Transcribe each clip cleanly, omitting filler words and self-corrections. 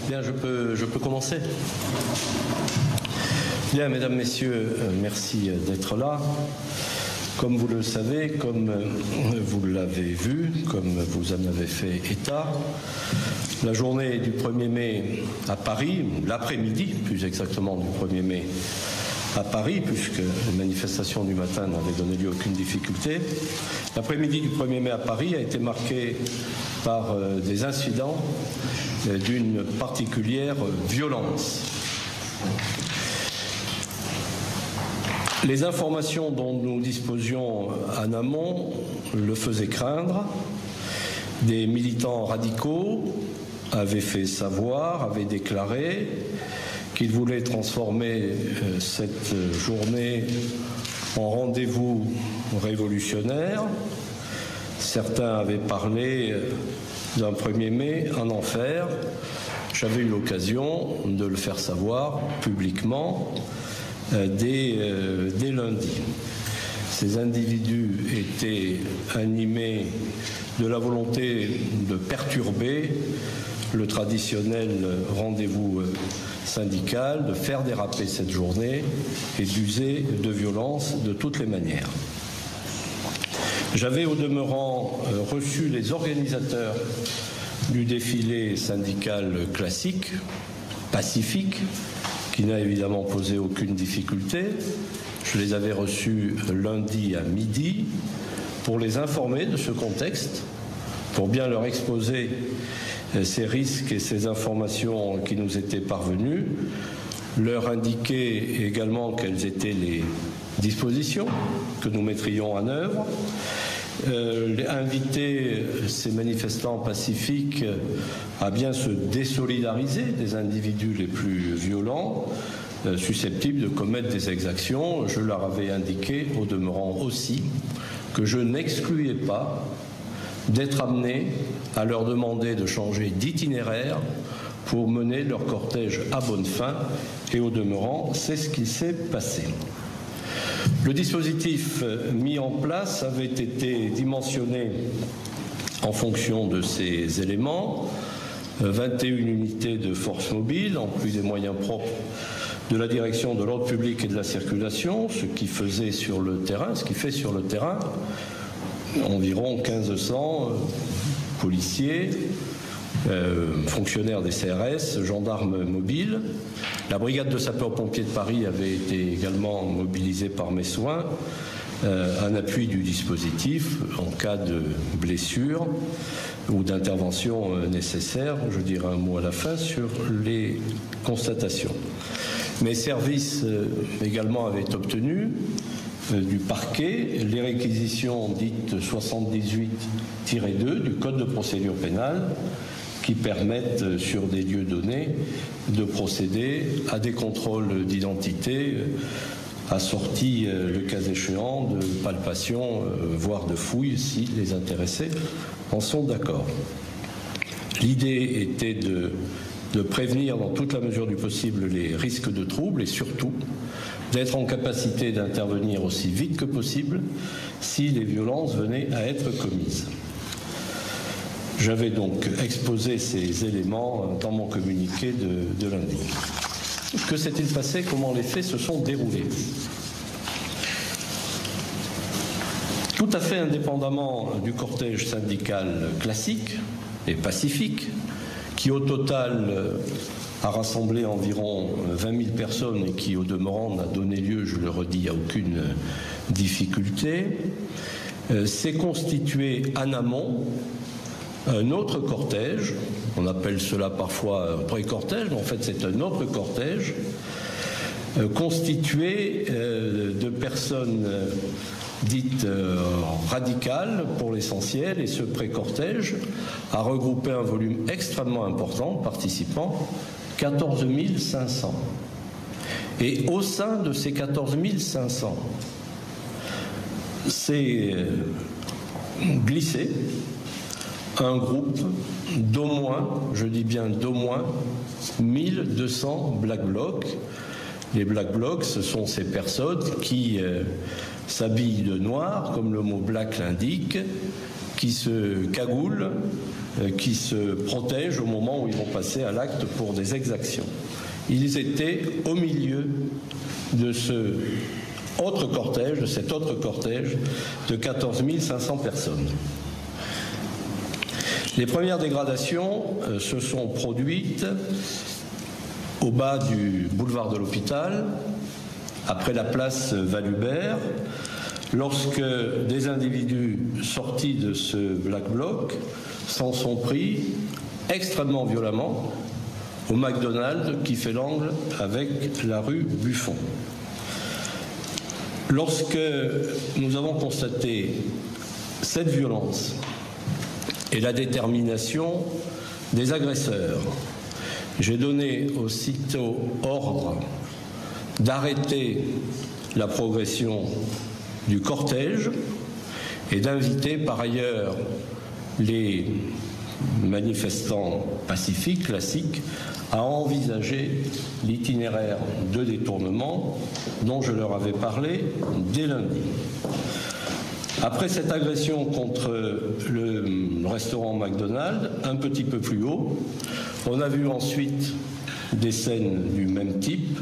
Bien, je peux commencer. Bien, mesdames, messieurs, merci d'être là. Comme vous le savez, comme vous l'avez vu, comme vous en avez fait état, la journée du 1er mai à Paris, l'après-midi plus exactement du 1er mai à Paris, puisque les manifestations du matin n'avaient donné lieu à aucune difficulté, l'après-midi du 1er mai à Paris a été marqué par des incidents d'une particulière violence. Les informations dont nous disposions en amont le faisaient craindre. Des militants radicaux avaient fait savoir, avaient déclaré qu'ils voulaient transformer cette journée en rendez-vous révolutionnaire. Certains avaient parlé d'un 1er mai en enfer. J'avais eu l'occasion de le faire savoir publiquement dès lundi. Ces individus étaient animés de la volonté de perturber le traditionnel rendez-vous syndical, de faire déraper cette journée et d'user de violence de toutes les manières. J'avais au demeurant reçu les organisateurs du défilé syndical classique, pacifique, qui n'a évidemment posé aucune difficulté. Je les avais reçus lundi à midi pour les informer de ce contexte, pour bien leur exposer ces risques et ces informations qui nous étaient parvenues, leur indiquer également quelles étaient les dispositions que nous mettrions en œuvre, inviter ces manifestants pacifiques à bien se désolidariser des individus les plus violents, susceptibles de commettre des exactions. Je leur avais indiqué au demeurant aussi que je n'excluais pas d'être amené à leur demander de changer d'itinéraire pour mener leur cortège à bonne fin, et au demeurant, c'est ce qui s'est passé. Le dispositif mis en place avait été dimensionné en fonction de ces éléments. 21 unités de force mobile, en plus des moyens propres de la direction de l'ordre public et de la circulation, ce qui fait sur le terrain environ 1500 policiers, fonctionnaires des CRS, gendarmes mobiles. La brigade de sapeurs-pompiers de Paris avait été également mobilisée par mes soins en appui du dispositif en cas de blessure ou d'intervention nécessaire. Je dirai un mot à la fin sur les constatations. Mes services également avaient obtenu du parquet les réquisitions dites 78-2 du Code de procédure pénale qui permettent, sur des lieux donnés, de procéder à des contrôles d'identité assortis, le cas échéant, de palpations, voire de fouilles, si les intéressés en sont d'accord. L'idée était de prévenir dans toute la mesure du possible les risques de troubles et surtout d'être en capacité d'intervenir aussi vite que possible si les violences venaient à être commises. J'avais donc exposé ces éléments dans mon communiqué de lundi. Que s'est-il passé? Comment les faits se sont déroulés? Tout à fait indépendamment du cortège syndical classique et pacifique, qui au total a rassemblé environ 20 000 personnes et qui au demeurant n'a donné lieu, je le redis, à aucune difficulté, s'est constitué en amont un autre cortège, on appelle cela parfois un pré-cortège, mais en fait c'est un autre cortège, constitué de personnes dites radicales pour l'essentiel, et ce pré-cortège a regroupé un volume extrêmement important de participants, 14 500. Et au sein de ces 14 500, c'est glissé un groupe d'au moins, je dis bien d'au moins, 1200 Black Blocs. Les Black Blocs, ce sont ces personnes qui s'habillent de noir, comme le mot black l'indique, qui se cagoulent, qui se protègent au moment où ils vont passer à l'acte pour des exactions. Ils étaient au milieu de cet autre cortège de 14 500 personnes. Les premières dégradations se sont produites au bas du boulevard de l'Hôpital, après la place Valubert, lorsque des individus sortis de ce Black Bloc s'en sont pris extrêmement violemment au McDonald's qui fait l'angle avec la rue Buffon. Lorsque nous avons constaté cette violence et la détermination des agresseurs, j'ai donné aussitôt ordre d'arrêter la progression du cortège et d'inviter par ailleurs les manifestants pacifiques, classiques, à envisager l'itinéraire de détournement dont je leur avais parlé dès lundi. Après cette agression contre le restaurant McDonald's, un petit peu plus haut, on a vu ensuite des scènes du même type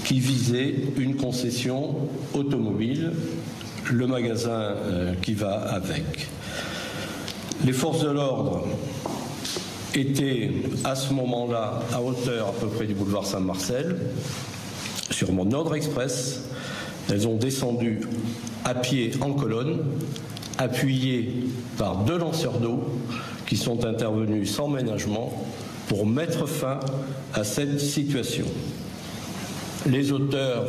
qui visaient une concession automobile, le magasin qui va avec. Les forces de l'ordre étaient à ce moment-là à hauteur à peu près du boulevard Saint-Marcel, sur mon ordre express. Elles ont descendu à pied en colonne, appuyées par 2 lanceurs d'eau qui sont intervenus sans ménagement pour mettre fin à cette situation. Les auteurs,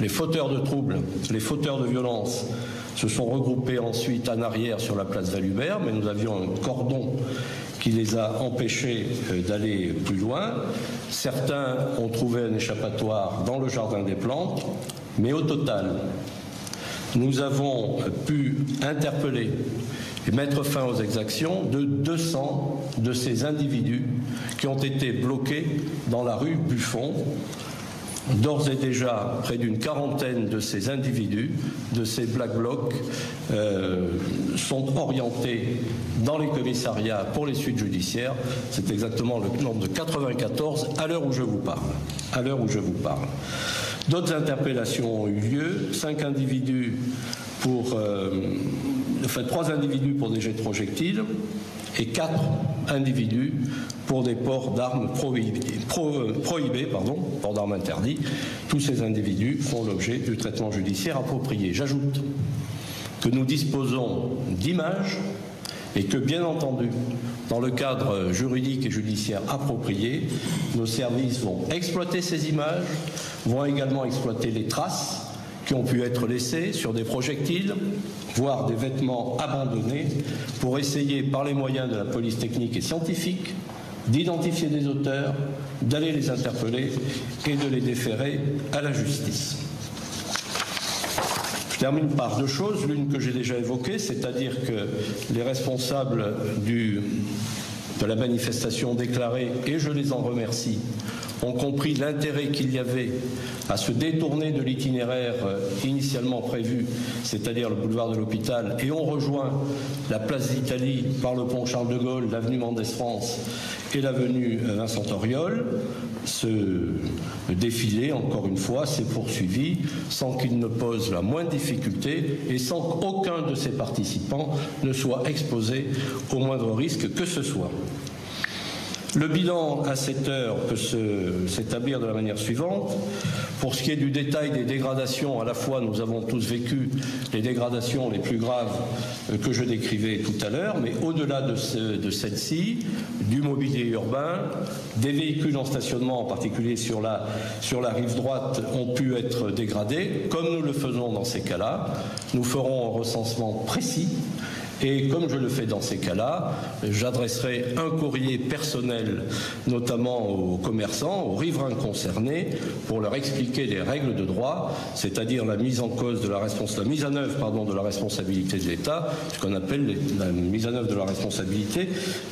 les fauteurs de troubles, les fauteurs de violence se sont regroupés ensuite en arrière sur la place Valubert, mais nous avions un cordon qui les a empêchés d'aller plus loin. Certains ont trouvé un échappatoire dans le jardin des plantes, mais au total, nous avons pu interpeller et mettre fin aux exactions de 200 de ces individus qui ont été bloqués dans la rue Buffon. D'ores et déjà, près d'une quarantaine de ces individus, de ces Black Blocs, sont orientés dans les commissariats pour les suites judiciaires. C'est exactement le nombre de 94 à l'heure où je vous parle. D'autres interpellations ont eu lieu, 3 individus pour des jets de projectiles et 4 individus pour des ports d'armes prohibés, ports d'armes interdits. Tous ces individus font l'objet du traitement judiciaire approprié. J'ajoute que nous disposons d'images et que, bien entendu, dans le cadre juridique et judiciaire approprié, nos services vont exploiter ces images, vont également exploiter les traces qui ont pu être laissées sur des projectiles, voire des vêtements abandonnés, pour essayer, par les moyens de la police technique et scientifique, d'identifier des auteurs, d'aller les interpeller et de les déférer à la justice. Je termine par 2 choses, l'une que j'ai déjà évoquée, c'est-à-dire que les responsables de la manifestation déclarée, et je les en remercie, ont compris l'intérêt qu'il y avait à se détourner de l'itinéraire initialement prévu, c'est-à-dire le boulevard de l'Hôpital, et ont rejoint la place d'Italie par le pont Charles de Gaulle, l'avenue Mendès-France et l'avenue Vincent-Auriol. Ce défilé, encore une fois, s'est poursuivi sans qu'il ne pose la moindre difficulté et sans qu'aucun de ses participants ne soit exposé au moindre risque que ce soit. Le bilan à cette heure peut s'établir de la manière suivante. Pour ce qui est du détail des dégradations, à la fois nous avons tous vécu les dégradations les plus graves que je décrivais tout à l'heure, mais au-delà de celles-ci, du mobilier urbain, des véhicules en stationnement, en particulier sur la rive droite, ont pu être dégradés. Comme nous le faisons dans ces cas-là, nous ferons un recensement précis. Et comme je le fais dans ces cas-là, j'adresserai un courrier personnel, notamment aux commerçants, aux riverains concernés, pour leur expliquer les règles de droit, c'est-à-dire la mise en œuvre de la responsabilité de l'État, ce qu'on appelle la mise en œuvre de la responsabilité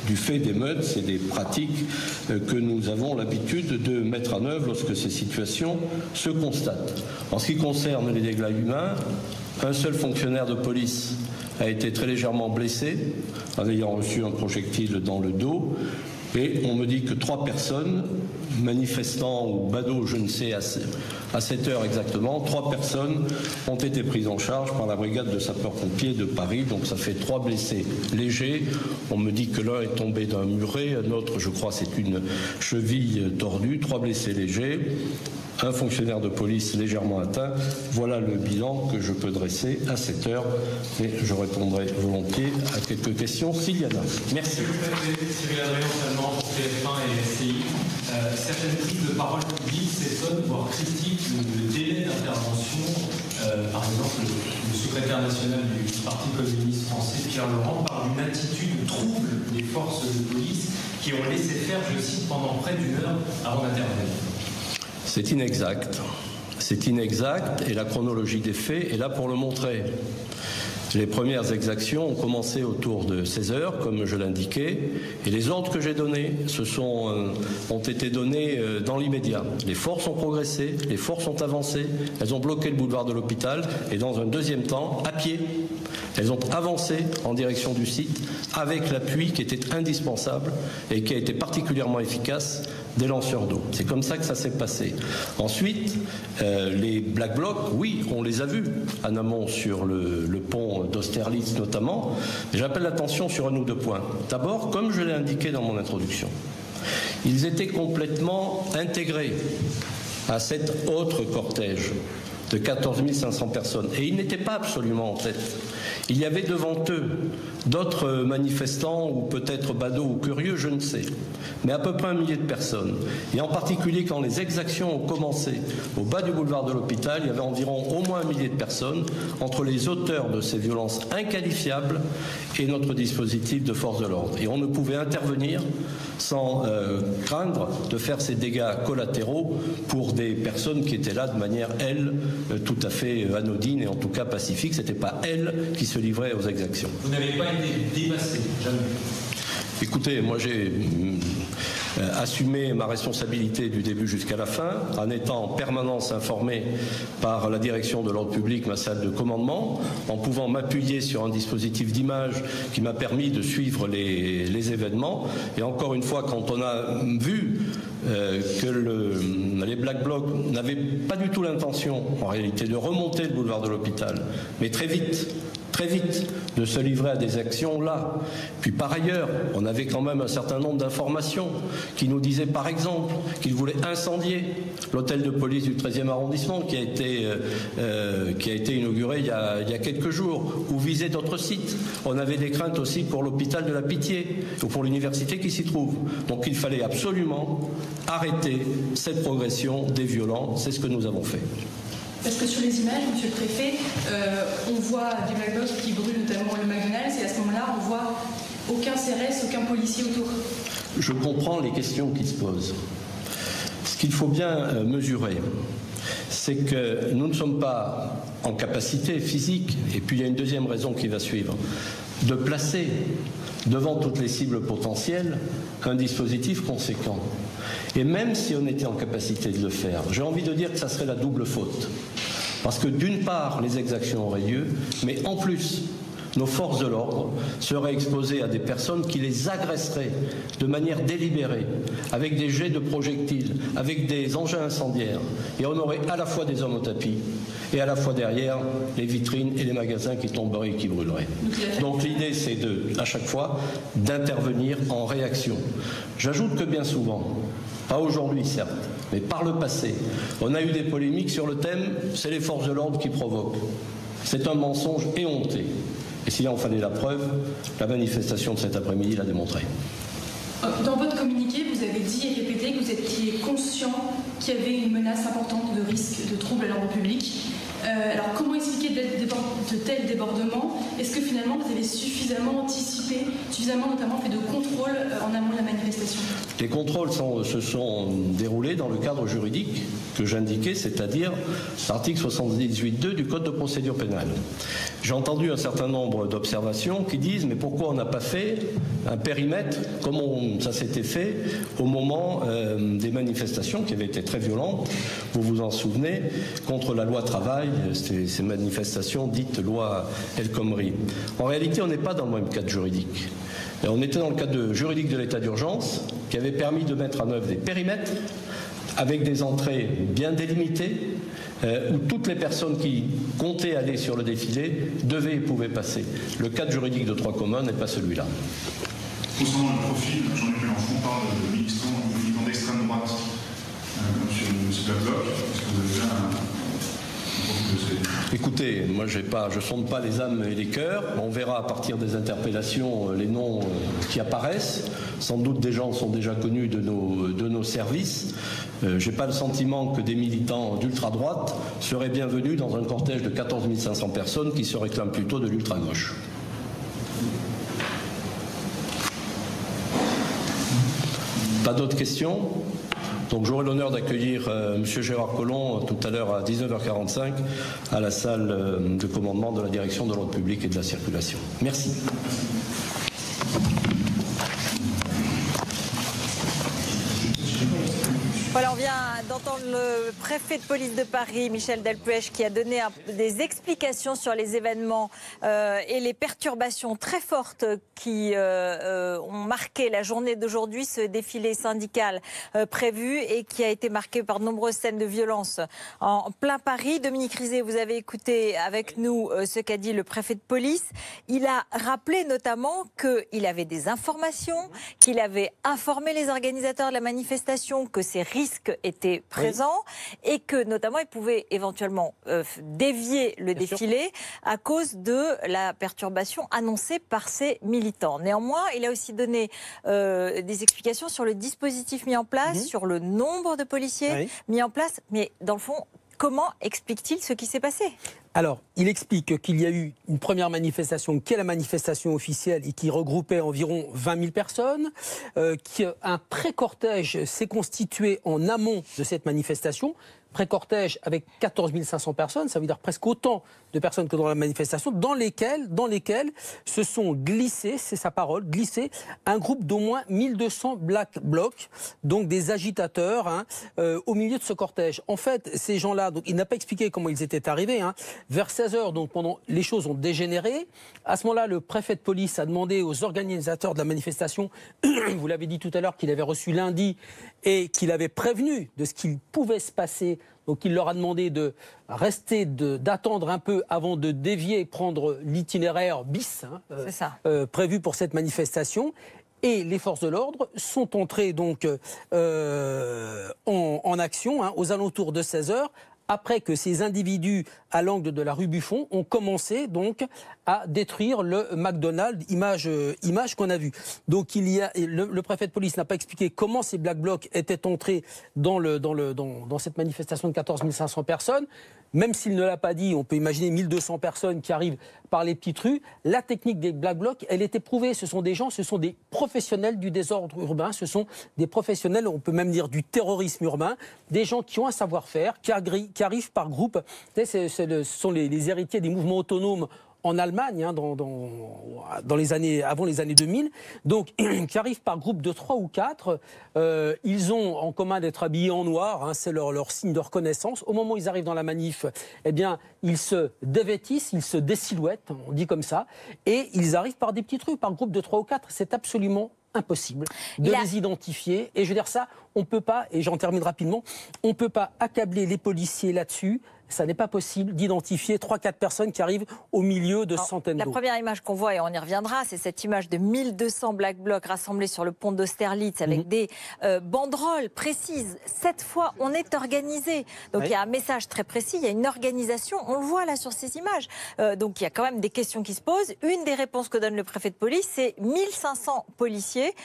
du fait d'émeutes, c'est des pratiques que nous avons l'habitude de mettre en œuvre lorsque ces situations se constatent. En ce qui concerne les dégâts humains, un seul fonctionnaire de police a été très légèrement blessé en ayant reçu un projectile dans le dos. Et on me dit que 3 personnes, manifestants ou badauds, je ne sais à cette heure exactement, 3 personnes ont été prises en charge par la brigade de sapeurs-pompiers de Paris. Donc ça fait 3 blessés légers. On me dit que l'un est tombé d'un muret, un autre, je crois, c'est une cheville tordue. 3 blessés légers. Un fonctionnaire de police légèrement atteint. Voilà le bilan que je peux dresser à cette heure. Et je répondrai volontiers à quelques questions s'il y en a. Merci. Cyril Adrien, seulement pour TF1 et SCI. Certaines prises de parole publiques s'étonnent, voire critiquent le délai d'intervention. Par exemple, le secrétaire national du Parti communiste français, Pierre Laurent, parle d'une attitude trouble des forces de police qui ont laissé faire, je cite, pendant près d'1 heure avant d'intervenir. C'est inexact. C'est inexact et la chronologie des faits est là pour le montrer. Les premières exactions ont commencé autour de 16 heures, comme je l'indiquais, et les ordres que j'ai donnés ont été donnés dans l'immédiat. Les forces ont progressé, les forces ont avancé, elles ont bloqué le boulevard de l'Hôpital et dans un deuxième temps, à pied, elles ont avancé en direction du site avec l'appui qui était indispensable et qui a été particulièrement efficace des lanceurs d'eau. C'est comme ça que ça s'est passé. Ensuite, les Black Blocs, oui, on les a vus en amont sur le pont d'Austerlitz notamment. J'appelle l'attention sur un ou 2 points. D'abord, comme je l'ai indiqué dans mon introduction, ils étaient complètement intégrés à cet autre cortège de 14 500 personnes. Et ils n'étaient pas absolument en tête. Il y avait devant eux d'autres manifestants, ou peut-être badauds ou curieux, je ne sais, mais à peu près 1 millier de personnes. Et en particulier, quand les exactions ont commencé au bas du boulevard de l'Hôpital, il y avait environ au moins 1 millier de personnes entre les auteurs de ces violences inqualifiables et notre dispositif de force de l'ordre. Et on ne pouvait intervenir sans craindre de faire ces dégâts collatéraux pour des personnes qui étaient là de manière, elles, tout à fait anodine et en tout cas pacifique. Ce n'était pas elles qui se livraient aux exactions. Vous n'avez pas été dépassé, jamais? Écoutez, moi j'ai assumé ma responsabilité du début jusqu'à la fin, en étant en permanence informé par la direction de l'ordre public, ma salle de commandement, en pouvant m'appuyer sur un dispositif d'image qui m'a permis de suivre les événements. Et encore une fois, quand on a vu que les Black Blocs n'avaient pas du tout l'intention, en réalité, de remonter le boulevard de l'Hôpital, mais très vite, de se livrer à des actions là. Puis par ailleurs, on avait quand même un certain nombre d'informations qui nous disaient par exemple qu'ils voulaient incendier l'hôtel de police du 13e arrondissement qui a été inauguré il y a quelques jours, ou viser d'autres sites. On avait des craintes aussi pour l'hôpital de la Pitié ou pour l'université qui s'y trouve. Donc il fallait absolument arrêter cette progression des violences. C'est ce que nous avons fait. Parce que sur les images, monsieur le préfet, on voit des Black Blocs qui brûlent notamment le McDonald's et à ce moment-là, on voit aucun CRS, aucun policier autour. Je comprends les questions qui se posent. Ce qu'il faut bien mesurer, c'est que nous ne sommes pas en capacité physique, et puis il y a une deuxième raison qui va suivre, de placer devant toutes les cibles potentielles un dispositif conséquent. Et même si on était en capacité de le faire, j'ai envie de dire que ça serait la double faute. Parce que d'une part, les exactions auraient lieu, mais en plus, nos forces de l'ordre seraient exposées à des personnes qui les agresseraient de manière délibérée, avec des jets de projectiles, avec des engins incendiaires. Et on aurait à la fois des hommes au tapis et à la fois derrière les vitrines et les magasins qui tomberaient et qui brûleraient. Donc l'idée, c'est à chaque fois d'intervenir en réaction. J'ajoute que bien souvent, pas aujourd'hui certes, mais par le passé, on a eu des polémiques sur le thème « c'est les forces de l'ordre qui provoquent ». C'est un mensonge éhonté. Et s'il en fallait la preuve, la manifestation de cet après-midi l'a démontré. Dans votre communiqué, vous avez dit et répété que vous étiez conscient qu'il y avait une menace importante de risque de troubles à l'ordre public. Alors comment expliquer de tels débordements? Est-ce que finalement vous avez suffisamment anticipé, suffisamment notamment fait de contrôles en amont de la manifestation? Les contrôles se sont déroulés dans le cadre juridique que j'indiquais, c'est-à-dire l'article 78.2 du Code de procédure pénale. J'ai entendu un certain nombre d'observations qui disent « mais pourquoi on n'a pas fait un périmètre comme ça s'était fait au moment des manifestations qui avaient été très violentes, vous vous en souvenez, contre la loi travail Pareil, ces manifestations dites loi El Khomri. En réalité, on n'est pas dans le même cadre juridique. On était dans le cadre juridique de l'état d'urgence qui avait permis de mettre en œuvre des périmètres avec des entrées bien délimitées où toutes les personnes qui comptaient aller sur le défilé devaient et pouvaient passer. Le cadre juridique de droit commun n'est pas celui-là. Concernant le profil, Jean-Luc Mélenchon parle de militants d'extrême droite, comme sur le bloc. Est-ce que vous avez déjà un profil de ces... Écoutez, moi je ne sonde pas les âmes et les cœurs. On verra à partir des interpellations les noms qui apparaissent. Sans doute des gens sont déjà connus de nos services. Je n'ai pas le sentiment que des militants d'ultra-droite seraient bienvenus dans un cortège de 14 500 personnes qui se réclament plutôt de l'ultra-gauche. Pas d'autres questions? Donc j'aurai l'honneur d'accueillir M. Gérard Collomb tout à l'heure à 19h45 à la salle de commandement de la direction de l'ordre public et de la circulation. Merci. Voilà, on vient d'entendre le préfet de police de Paris, Michel Delpech, qui a donné des explications sur les événements et les perturbations très fortes qui ont marqué la journée d'aujourd'hui, ce défilé syndical prévu et qui a été marqué par de nombreuses scènes de violence en plein Paris. Dominique Rizet, vous avez écouté avec nous ce qu'a dit le préfet de police. Il a rappelé notamment qu'il avait des informations, qu'il avait informé les organisateurs de la manifestation que ces risques étaient présents et que notamment ils pouvaient éventuellement dévier le défilé à cause de la perturbation annoncée par ces militants. Néanmoins, il a aussi donné des explications sur le dispositif mis en place, sur le nombre de policiers mis en place, mais dans le fond, comment explique-t-il ce qui s'est passé ? Alors, il explique qu'il y a eu une première manifestation, qui est la manifestation officielle et qui regroupait environ 20 000 personnes, qu'un pré-cortège s'est constitué en amont de cette manifestation, pré-cortège avec 14 500 personnes, ça veut dire presque autant de personnes que dans la manifestation, dans lesquelles se sont glissés, c'est sa parole, glissés un groupe d'au moins 1200 Black Blocs, donc des agitateurs au milieu de ce cortège. En fait, ces gens-là, donc il n'a pas expliqué comment ils étaient arrivés, vers 16h, donc pendant les choses ont dégénéré. À ce moment-là, le préfet de police a demandé aux organisateurs de la manifestation, vous l'avez dit tout à l'heure, qu'il avait reçu lundi et qu'il avait prévenu de ce qu'il pouvait se passer. Donc il leur a demandé de rester, d'attendre un peu avant de dévier et prendre l'itinéraire bis prévu pour cette manifestation. Et les forces de l'ordre sont entrées donc en action aux alentours de 16h. Après que ces individus, à l'angle de la rue Buffon, ont commencé donc à détruire le McDonald's, image qu'on a vue. Donc le préfet de police n'a pas expliqué comment ces Black Blocs étaient entrés dans cette manifestation de 14 500 personnes. Même s'il ne l'a pas dit, on peut imaginer 1200 personnes qui arrivent par les petites rues. La technique des Black Blocs, elle est éprouvée. Ce sont des professionnels du désordre urbain, ce sont des professionnels, on peut même dire du terrorisme urbain, des gens qui ont un savoir-faire, qui arrivent par groupe. Ce sont les héritiers des mouvements autonomes en Allemagne, dans les années, avant les années 2000, donc qui arrivent par groupe de 3 ou 4. Ils ont en commun d'être habillés en noir, c'est leur signe de reconnaissance. Au moment où ils arrivent dans la manif, eh bien, ils se dévêtissent, ils se désilhouettent, on dit comme ça, et ils arrivent par des petites rues, par groupe de 3 ou 4. C'est absolument impossible de les identifier. Et je veux dire ça, on ne peut pas, et j'en termine rapidement, on ne peut pas accabler les policiers là-dessus. Ça n'est pas possible d'identifier 3-4 personnes qui arrivent au milieu de centaines d'eau. La première image qu'on voit, et on y reviendra, c'est cette image de 1200 Black Blocs rassemblés sur le pont d'Austerlitz avec des banderoles précises. Cette fois, on est organisé. Donc il y a un message très précis, il y a une organisation. On le voit là sur ces images. Donc il y a quand même des questions qui se posent. Une des réponses que donne le préfet de police, c'est 1500 policiers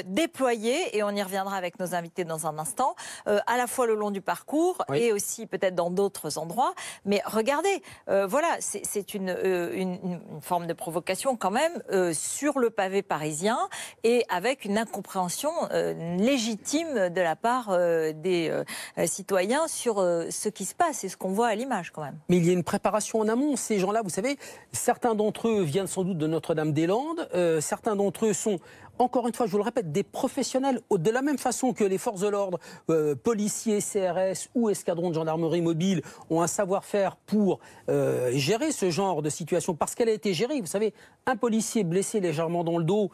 déployés, et on y reviendra avec nos invités dans un instant, à la fois le long du parcours et aussi peut-être dans d'autres endroits. Mais regardez, voilà, c'est une forme de provocation quand même sur le pavé parisien et avec une incompréhension légitime de la part des citoyens sur ce qui se passe et ce qu'on voit à l'image quand même. Mais il y a une préparation en amont. Ces gens-là, vous savez, certains d'entre eux viennent sans doute de Notre-Dame-des-Landes, certains d'entre eux sont encore une fois, je vous le répète, des professionnels, de la même façon que les forces de l'ordre, policiers, CRS ou escadrons de gendarmerie mobile ont un savoir-faire pour gérer ce genre de situation, parce qu'elle a été gérée. Vous savez, un policier blessé légèrement dans le dos,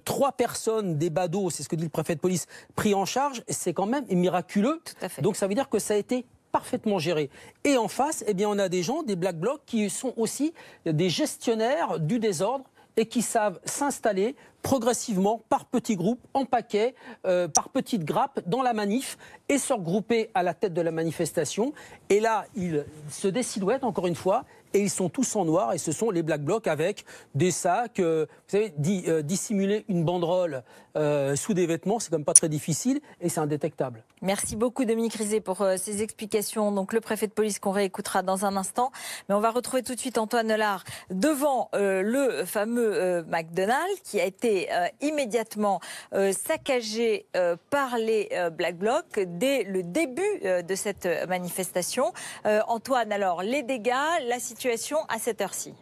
3 personnes, des badauds, c'est ce que dit le préfet de police, pris en charge, c'est quand même miraculeux. Tout à fait. Donc ça veut dire que ça a été parfaitement géré. Et en face, eh bien, on a des gens, des Black Blocs, qui sont aussi des gestionnaires du désordre et qui savent s'installer progressivement, par petits groupes, en paquets, par petites grappes, dans la manif, et se regrouper à la tête de la manifestation. Et là, ils se désilhouettent, encore une fois, et ils sont tous en noir, et ce sont les Black Blocs avec des sacs. Vous savez, dissimuler une banderole sous des vêtements, c'est quand même pas très difficile, et c'est indétectable. Merci beaucoup Dominique Rizet pour ces explications. Donc le préfet de police qu'on réécoutera dans un instant. Mais on va retrouver tout de suite Antoine Lard devant le fameux McDonald's qui a été immédiatement saccagé par les Black Blocs dès le début de cette manifestation. Antoine, alors les dégâts, la situation à cette heure-ci.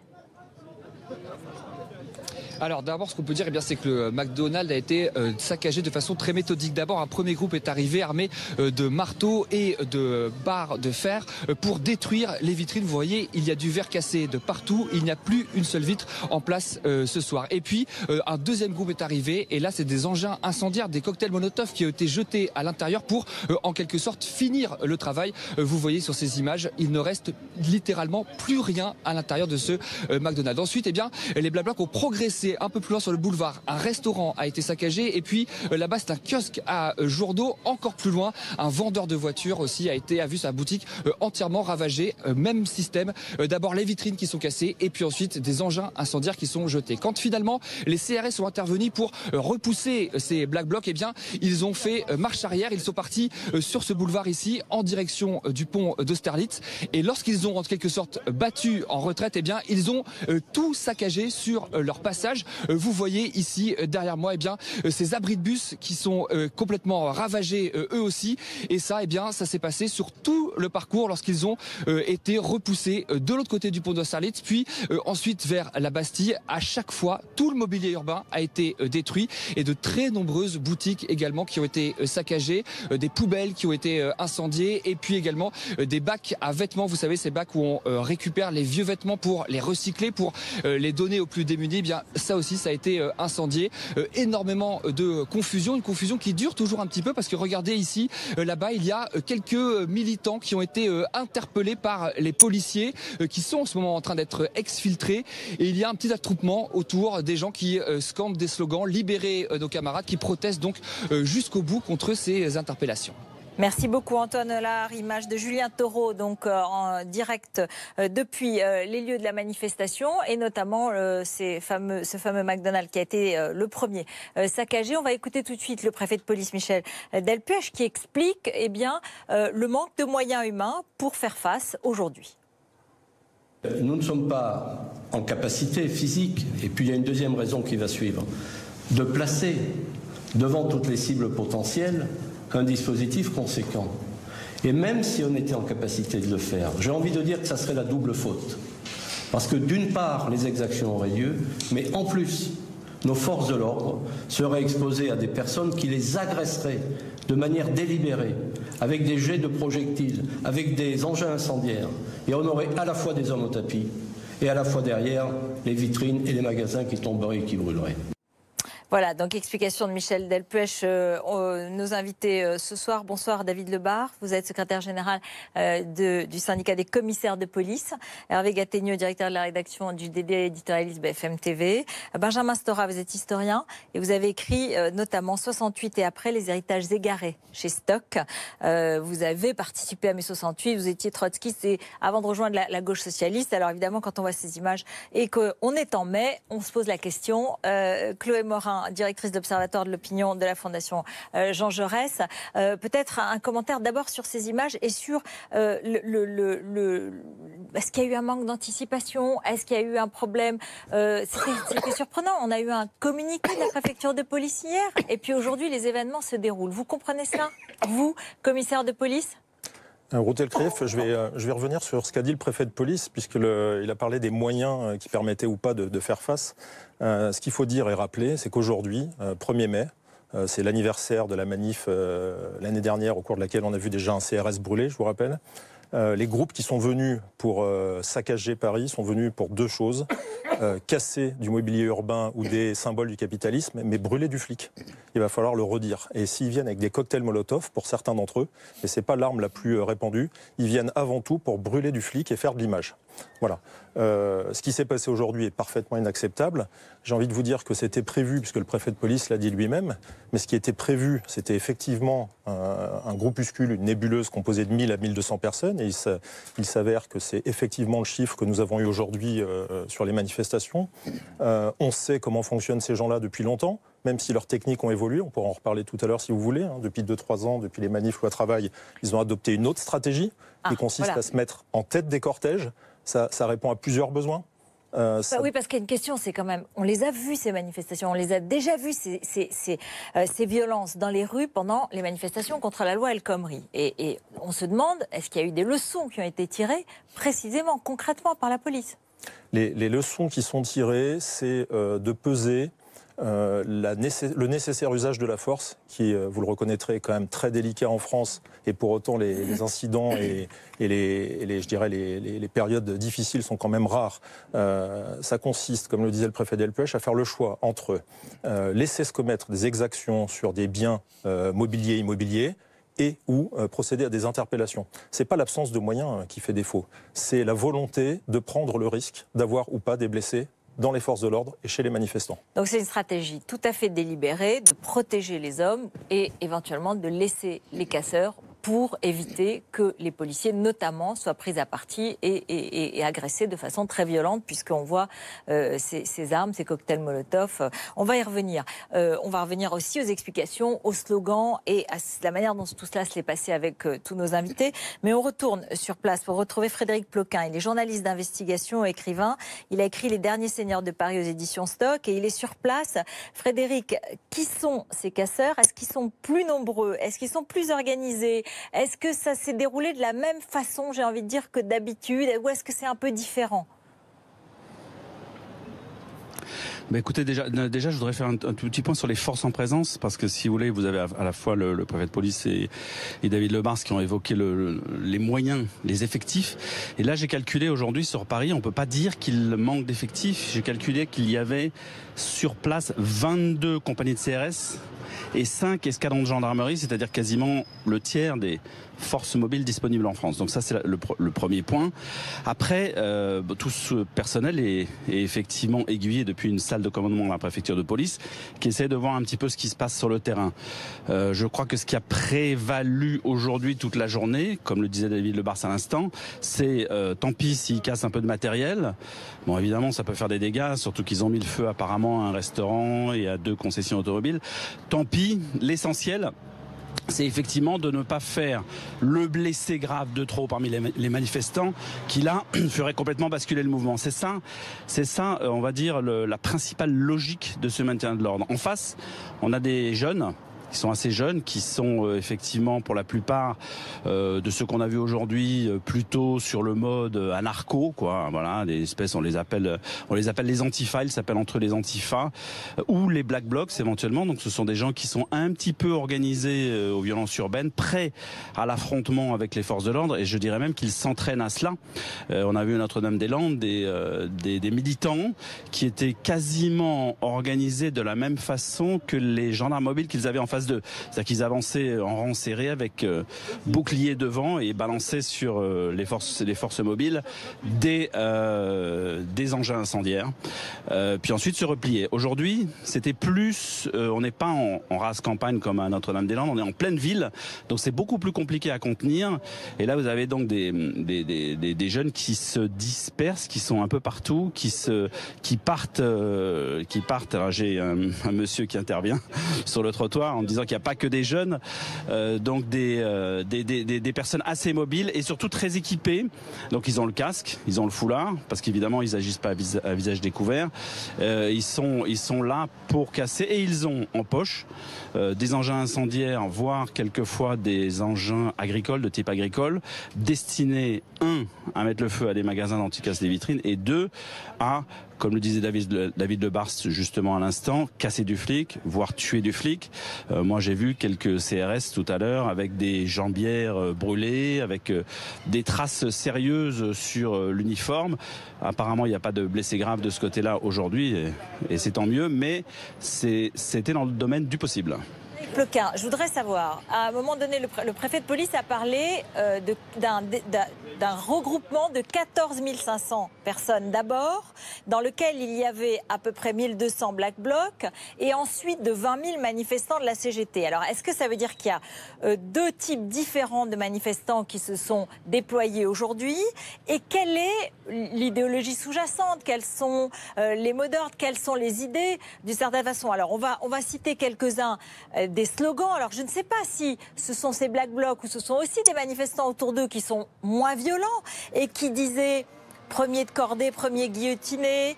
Alors d'abord, ce qu'on peut dire, c'est que le McDonald's a été saccagé de façon très méthodique. D'abord, un premier groupe est arrivé armé de marteaux et de barres de fer pour détruire les vitrines. Vous voyez, il y a du verre cassé de partout. Il n'y a plus une seule vitre en place ce soir. Et puis, un deuxième groupe est arrivé. Et là, c'est des engins incendiaires, des cocktails Molotov qui ont été jetés à l'intérieur pour, en quelque sorte, finir le travail. Vous voyez sur ces images, il ne reste littéralement plus rien à l'intérieur de ce McDonald's. Ensuite, les Black Blocs ont progressé un peu plus loin sur le boulevard. Un restaurant a été saccagé et puis là-bas c'est un kiosque à Jourdaud. Encore plus loin, un vendeur de voitures aussi a vu sa boutique entièrement ravagée. Même système. D'abord les vitrines qui sont cassées et puis ensuite des engins incendiaires qui sont jetés. Quand finalement les CRS sont intervenus pour repousser ces Black Blocs, ils ont fait marche arrière. Ils sont partis sur ce boulevard ici en direction du pont d'Austerlitz. Et lorsqu'ils ont en quelque sorte battu en retraite, ils ont tout saccagé sur leur passage. Vous voyez ici derrière moi ces abris de bus qui sont complètement ravagés eux aussi. Et ça, ça s'est passé sur tout le parcours lorsqu'ils ont été repoussés de l'autre côté du pont d'Austerlitz, puis ensuite vers la Bastille. À chaque fois, tout le mobilier urbain a été détruit et de très nombreuses boutiques également qui ont été saccagées, des poubelles qui ont été incendiées et puis également des bacs à vêtements. Vous savez, ces bacs où on récupère les vieux vêtements pour les recycler, pour les donner aux plus démunis. Ça aussi, ça a été incendié. Énormément de confusion, une confusion qui dure toujours un petit peu parce que regardez ici, là-bas, il y a quelques militants qui ont été interpellés par les policiers qui sont en ce moment en train d'être exfiltrés. Et il y a un petit attroupement autour des gens qui scandent des slogans « Libérez nos camarades », qui protestent donc jusqu'au bout contre ces interpellations. Merci beaucoup Antoine Lard, image de Julien Taureau donc en direct depuis les lieux de la manifestation et notamment ce fameux McDonald's qui a été le premier saccagé. On va écouter tout de suite le préfet de police Michel Delpech qui explique le manque de moyens humains pour faire face aujourd'hui. Nous ne sommes pas en capacité physique, et puis il y a une deuxième raison qui va suivre, de placer devant toutes les cibles potentielles un dispositif conséquent. Et même si on était en capacité de le faire, j'ai envie de dire que ça serait la double faute. Parce que d'une part, les exactions auraient lieu, mais en plus, nos forces de l'ordre seraient exposées à des personnes qui les agresseraient de manière délibérée, avec des jets de projectiles, avec des engins incendiaires. Et on aurait à la fois des hommes au tapis, et à la fois derrière les vitrines et les magasins qui tomberaient et qui brûleraient. Voilà, donc explication de Michel Delpech, nos invités ce soir. Bonsoir David Lebar, vous êtes secrétaire général du syndicat des commissaires de police. Hervé Gattegno, directeur de la rédaction du DD éditorialiste BFM TV. Benjamin Stora, vous êtes historien et vous avez écrit notamment 68 et après les héritages égarés chez Stock. Vous avez participé à mai 68, vous étiez trotskiste et avant de rejoindre la gauche socialiste. Alors évidemment, quand on voit ces images et qu'on est en mai, on se pose la question. Chloé Morin, directrice d'Observatoire de l'opinion de la Fondation Jean Jaurès. Peut-être un commentaire d'abord sur ces images et sur est-ce qu'il y a eu un manque d'anticipation? Est-ce qu'il y a eu un problème? C'était surprenant. On a eu un communiqué de la préfecture de police hier et puis aujourd'hui les événements se déroulent. Vous comprenez cela, vous, commissaire de police? Routel Krief, je vais revenir sur ce qu'a dit le préfet de police, puisqu'il a parlé des moyens qui permettaient ou pas de faire face. Ce qu'il faut dire et rappeler, c'est qu'aujourd'hui, 1er mai, c'est l'anniversaire de la manif l'année dernière, au cours de laquelle on a vu déjà un CRS brûlé, je vous rappelle. Les groupes qui sont venus pour saccager Paris sont venus pour 2 choses. Casser du mobilier urbain ou des symboles du capitalisme, mais brûler du flic. Il va falloir le redire. Et s'ils viennent avec des cocktails Molotov, pour certains d'entre eux, et c'est pas l'arme la plus répandue, ils viennent avant tout pour brûler du flic et faire de l'image. Voilà. Ce qui s'est passé aujourd'hui est parfaitement inacceptable. J'ai envie de vous dire que c'était prévu, puisque le préfet de police l'a dit lui-même, mais ce qui était prévu, c'était effectivement un groupuscule, une nébuleuse composée de 1000 à 1200 personnes, et il s'avère que c'est effectivement le chiffre que nous avons eu aujourd'hui sur les manifestations. On sait comment fonctionnent ces gens-là depuis longtemps, même si leurs techniques ont évolué, on pourra en reparler tout à l'heure si vous voulez. Depuis 2-3 ans, depuis les manifs loi travail, ils ont adopté une autre stratégie qui consiste à se mettre en tête des cortèges. Ça répond à plusieurs besoins. Oui, parce qu'il y a une question, c'est quand même, on les a vues ces manifestations, on les a déjà vues ces violences dans les rues pendant les manifestations contre la loi El Khomri. Et on se demande, est-ce qu'il y a eu des leçons qui ont été tirées précisément, concrètement par la police ? Les leçons qui sont tirées, c'est de peser le nécessaire usage de la force, qui, vous le reconnaîtrez, est quand même très délicat en France, et pour autant les incidents et les périodes difficiles sont quand même rares. Ça consiste, comme le disait le préfet Delpech, à faire le choix entre laisser se commettre des exactions sur des biens mobiliers et immobiliers, et ou procéder à des interpellations. Ce n'est pas l'absence de moyens qui fait défaut, c'est la volonté de prendre le risque d'avoir ou pas des blessés dans les forces de l'ordre et chez les manifestants. Donc c'est une stratégie tout à fait délibérée de protéger les hommes et éventuellement de laisser les casseurs pour éviter que les policiers, notamment, soient pris à partie et agressés de façon très violente, puisqu'on voit ces armes, ces cocktails Molotov. On va y revenir. On va revenir aussi aux explications, aux slogans et à la manière dont tout cela se l'est passé avec tous nos invités. Mais on retourne sur place pour retrouver Frédéric Ploquin. Il est journaliste d'investigation, écrivain. Il a écrit Les Derniers Seigneurs de Paris aux éditions Stock et il est sur place. Frédéric, qui sont ces casseurs ? Est-ce qu'ils sont plus nombreux ? Est-ce qu'ils sont plus organisés ? Est-ce que ça s'est déroulé de la même façon, j'ai envie de dire, que d'habitude, ou est-ce que c'est un peu différent ? Écoutez, déjà, je voudrais faire un tout petit point sur les forces en présence, parce que si vous voulez, vous avez à la fois le préfet de police et David Lebars qui ont évoqué les moyens, les effectifs. Et là, j'ai calculé aujourd'hui sur Paris, on peut pas dire qu'il manque d'effectifs. J'ai calculé qu'il y avait sur place 22 compagnies de CRS et 5 escadrons de gendarmerie, c'est-à-dire quasiment le tiers des forces mobiles disponibles en France. Donc ça, c'est le premier point. Après, tout ce personnel est effectivement aiguillé depuis une salle de commandement de la préfecture de police qui essaie de voir un petit peu ce qui se passe sur le terrain. Je crois que ce qui a prévalu aujourd'hui toute la journée, comme le disait David Lebars à l'instant, c'est tant pis s'ils cassent un peu de matériel. Bon, évidemment, ça peut faire des dégâts, surtout qu'ils ont mis le feu apparemment à un restaurant et à 2 concessions automobiles. Tant pis, l'essentiel, c'est effectivement de ne pas faire le blessé grave de trop parmi les manifestants qui là ferait complètement basculer le mouvement. C'est ça, on va dire, la principale logique de ce maintien de l'ordre. En face, on a des jeunes qui sont assez jeunes, qui sont effectivement pour la plupart de ceux qu'on a vus aujourd'hui plutôt sur le mode anarcho, quoi. Voilà, des espèces, on les appelle les antifas, ils s'appellent entre eux les antifas ou les black blocs éventuellement. Donc ce sont des gens qui sont un petit peu organisés aux violences urbaines, prêts à l'affrontement avec les forces de l'ordre, et je dirais même qu'ils s'entraînent à cela. On a vu à Notre-Dame-des-Landes des militants qui étaient quasiment organisés de la même façon que les gendarmes mobiles qu'ils avaient en face d'eux. C'est-à-dire qu'ils avançaient en rang serré avec bouclier devant et balançaient sur les forces mobiles des engins incendiaires. Puis ensuite se replier. Aujourd'hui, c'était plus, on n'est pas en race campagne comme à Notre-Dame-des-Landes, on est en pleine ville, donc c'est beaucoup plus compliqué à contenir. Et là, vous avez donc des jeunes qui se dispersent, qui sont un peu partout, qui partent. Alors j'ai un monsieur qui intervient sur le trottoir en disant qu'il n'y a pas que des jeunes, donc des personnes assez mobiles et surtout très équipées. Donc ils ont le casque, ils ont le foulard, parce qu'évidemment ils n'agissent pas à visage découvert. Ils sont là pour casser et ils ont en poche des engins incendiaires, voire quelquefois des engins agricoles, de type agricole, destinés, à mettre le feu à des magasins dont ils cassent les vitrines, et 2, à, comme le disait David Lebarst justement à l'instant, casser du flic, voire tuer du flic. Moi j'ai vu quelques CRS tout à l'heure avec des jambières brûlées, avec des traces sérieuses sur l'uniforme. Apparemment il n'y a pas de blessés graves de ce côté-là aujourd'hui, et c'est tant mieux, mais c'était dans le domaine du possible. Ploquin, je voudrais savoir, à un moment donné, le préfet de police a parlé d'un regroupement de 14 500 personnes d'abord, dans lequel il y avait à peu près 1200 Black Blocs, et ensuite de 20 000 manifestants de la CGT. Alors, est-ce que ça veut dire qu'il y a deux types différents de manifestants qui se sont déployés aujourd'hui? Et quelle est l'idéologie sous-jacente? Quels sont les mots d'ordre? Quelles sont les idées, d'une certaine façon? Alors, on va citer quelques-uns des slogans. Alors, je ne sais pas si ce sont ces Black Blocs ou ce sont aussi des manifestants autour d'eux qui sont moins violents et qui disaient premier de cordée, premier guillotiné,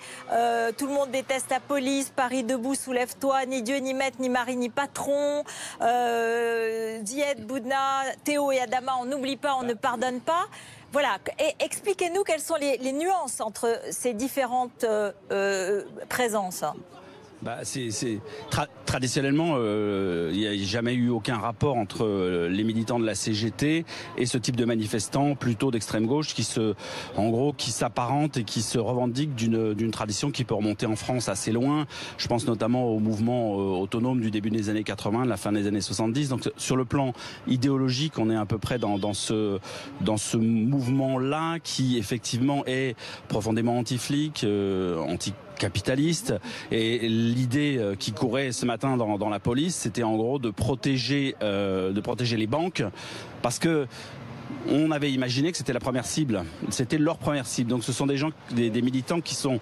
tout le monde déteste la police, Paris debout, soulève-toi, ni Dieu, ni maître, ni mari, ni patron, Zied, Boudna, Théo et Adama, on n'oublie pas, on ne pardonne pas. Voilà, et expliquez-nous quelles sont les nuances entre ces différentes présences. Traditionnellement, il n'y a jamais eu aucun rapport entre les militants de la CGT et ce type de manifestants plutôt d'extrême gauche qui s'apparentent et qui se revendiquent d'une tradition qui peut remonter en France assez loin. Je pense notamment au mouvement autonome du début des années 80, de la fin des années 70. Donc sur le plan idéologique, on est à peu près dans ce mouvement-là qui effectivement est profondément anti-flic, capitaliste, et l'idée qui courait ce matin dans la police, c'était en gros de protéger les banques, parce que on avait imaginé que c'était la première cible, c'était leur première cible. Donc ce sont des gens, des militants qui sont,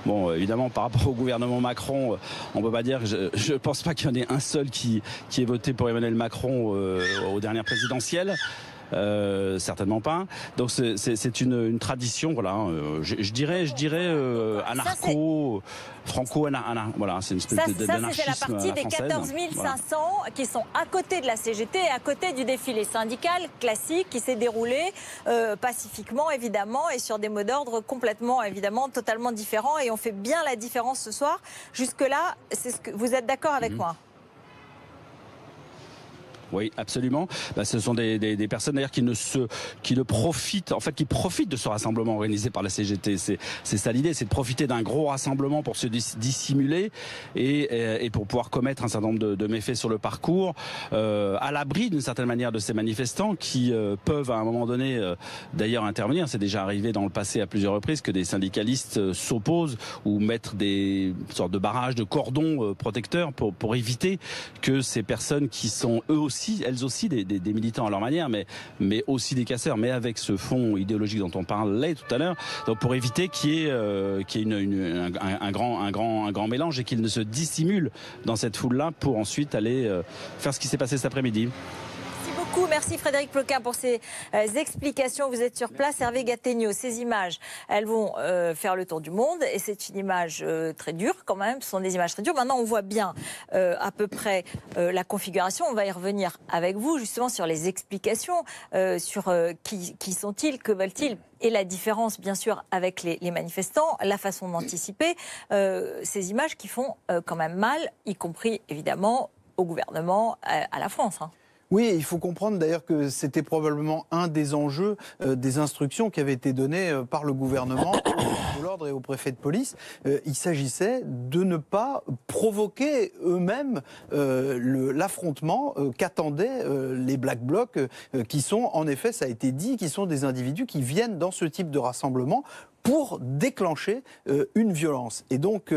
bon évidemment par rapport au gouvernement Macron, on peut pas dire, je pense pas qu'il y en ait un seul qui ait voté pour Emmanuel Macron aux dernières présidentielles. Certainement pas. Donc c'est une tradition, voilà. Je dirais anarcho, voilà, c'est une espèce d'anarchisme. Ça c'est la partie des 14 500 qui sont à côté de la CGT et à côté du défilé syndical classique qui s'est déroulé pacifiquement évidemment et sur des mots d'ordre complètement évidemment totalement différents, et on fait bien la différence ce soir. Jusque là, c'est ce que vous êtes d'accord avec moi? Oui, absolument. Ce sont des personnes d'ailleurs qui profitent de ce rassemblement organisé par la CGT. C'est ça l'idée, c'est de profiter d'un gros rassemblement pour se dissimuler et pour pouvoir commettre un certain nombre de méfaits sur le parcours, à l'abri d'une certaine manière de ces manifestants qui peuvent à un moment donné d'ailleurs intervenir. C'est déjà arrivé dans le passé à plusieurs reprises que des syndicalistes s'opposent ou mettent des sortes de barrages, de cordons protecteurs pour éviter que ces personnes qui sont elles aussi des militants à leur manière, mais aussi des casseurs, mais avec ce fond idéologique dont on parlait tout à l'heure, donc pour éviter qu'il y ait un grand mélange et qu'ils ne se dissimulent dans cette foule-là pour ensuite aller faire ce qui s'est passé cet après-midi. Merci Frédéric Ploquin pour ces explications. Vous êtes sur place, Hervé Gattegno. Ces images, elles vont faire le tour du monde et c'est une image très dure quand même. Ce sont des images très dures. Maintenant, on voit bien à peu près la configuration. On va y revenir avec vous justement sur les explications, sur qui sont-ils, que veulent-ils, et la différence bien sûr avec les manifestants, la façon d'anticiper ces images qui font quand même mal, y compris évidemment au gouvernement, à la France. Oui, il faut comprendre d'ailleurs que c'était probablement un des enjeux des instructions qui avaient été données par le gouvernement de l'ordre et au préfet de police. Il s'agissait de ne pas provoquer eux-mêmes l'affrontement qu'attendaient les Black Blocs, qui sont, en effet, ça a été dit, qui sont des individus qui viennent dans ce type de rassemblement pour déclencher une violence. Et donc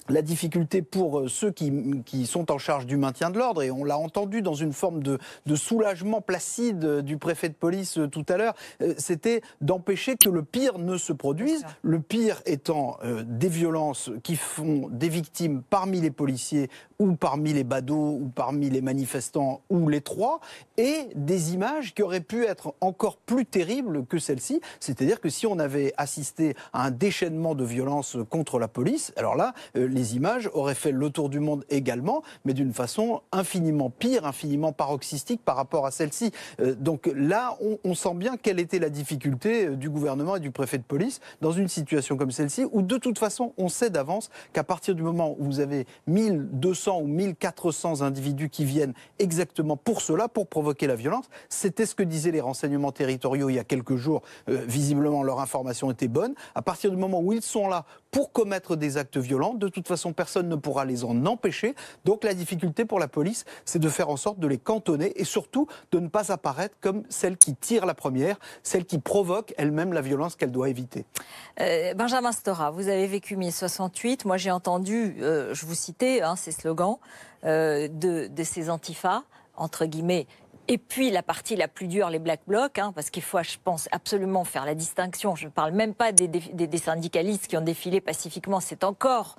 la difficulté pour ceux qui sont en charge du maintien de l'ordre, et on l'a entendu dans une forme de soulagement placide du préfet de police tout à l'heure, c'était d'empêcher que le pire ne se produise. Le pire étant des violences qui font des victimes parmi les policiers ou parmi les badauds ou parmi les manifestants ou les trois, et des images qui auraient pu être encore plus terribles que celles-ci. C'est-à-dire que si on avait assisté à un déchaînement de violence contre la police, alors là, les images auraient fait le tour du monde également, mais d'une façon infiniment pire, infiniment paroxystique par rapport à celle-ci. Donc là, on sent bien quelle était la difficulté du gouvernement et du préfet de police dans une situation comme celle-ci, où de toute façon, on sait d'avance qu'à partir du moment où vous avez 1200 ou 1400 individus qui viennent exactement pour cela, pour provoquer la violence, c'était ce que disaient les renseignements territoriaux il y a quelques jours. Visiblement, leur information était bonne. À partir du moment où ils sont là pour commettre des actes violents, de toute façon, personne ne pourra les en empêcher. Donc la difficulté pour la police, c'est de faire en sorte de les cantonner et surtout de ne pas apparaître comme celle qui tire la première, celle qui provoque elle-même la violence qu'elle doit éviter. Benjamin Stora, vous avez vécu mai 68. Moi, j'ai entendu, je vous citais, ces slogans de ces antifas, entre guillemets. Et puis la partie la plus dure, les Black Blocs, parce qu'il faut, je pense, absolument faire la distinction. Je ne parle même pas des syndicalistes qui ont défilé pacifiquement. C'est encore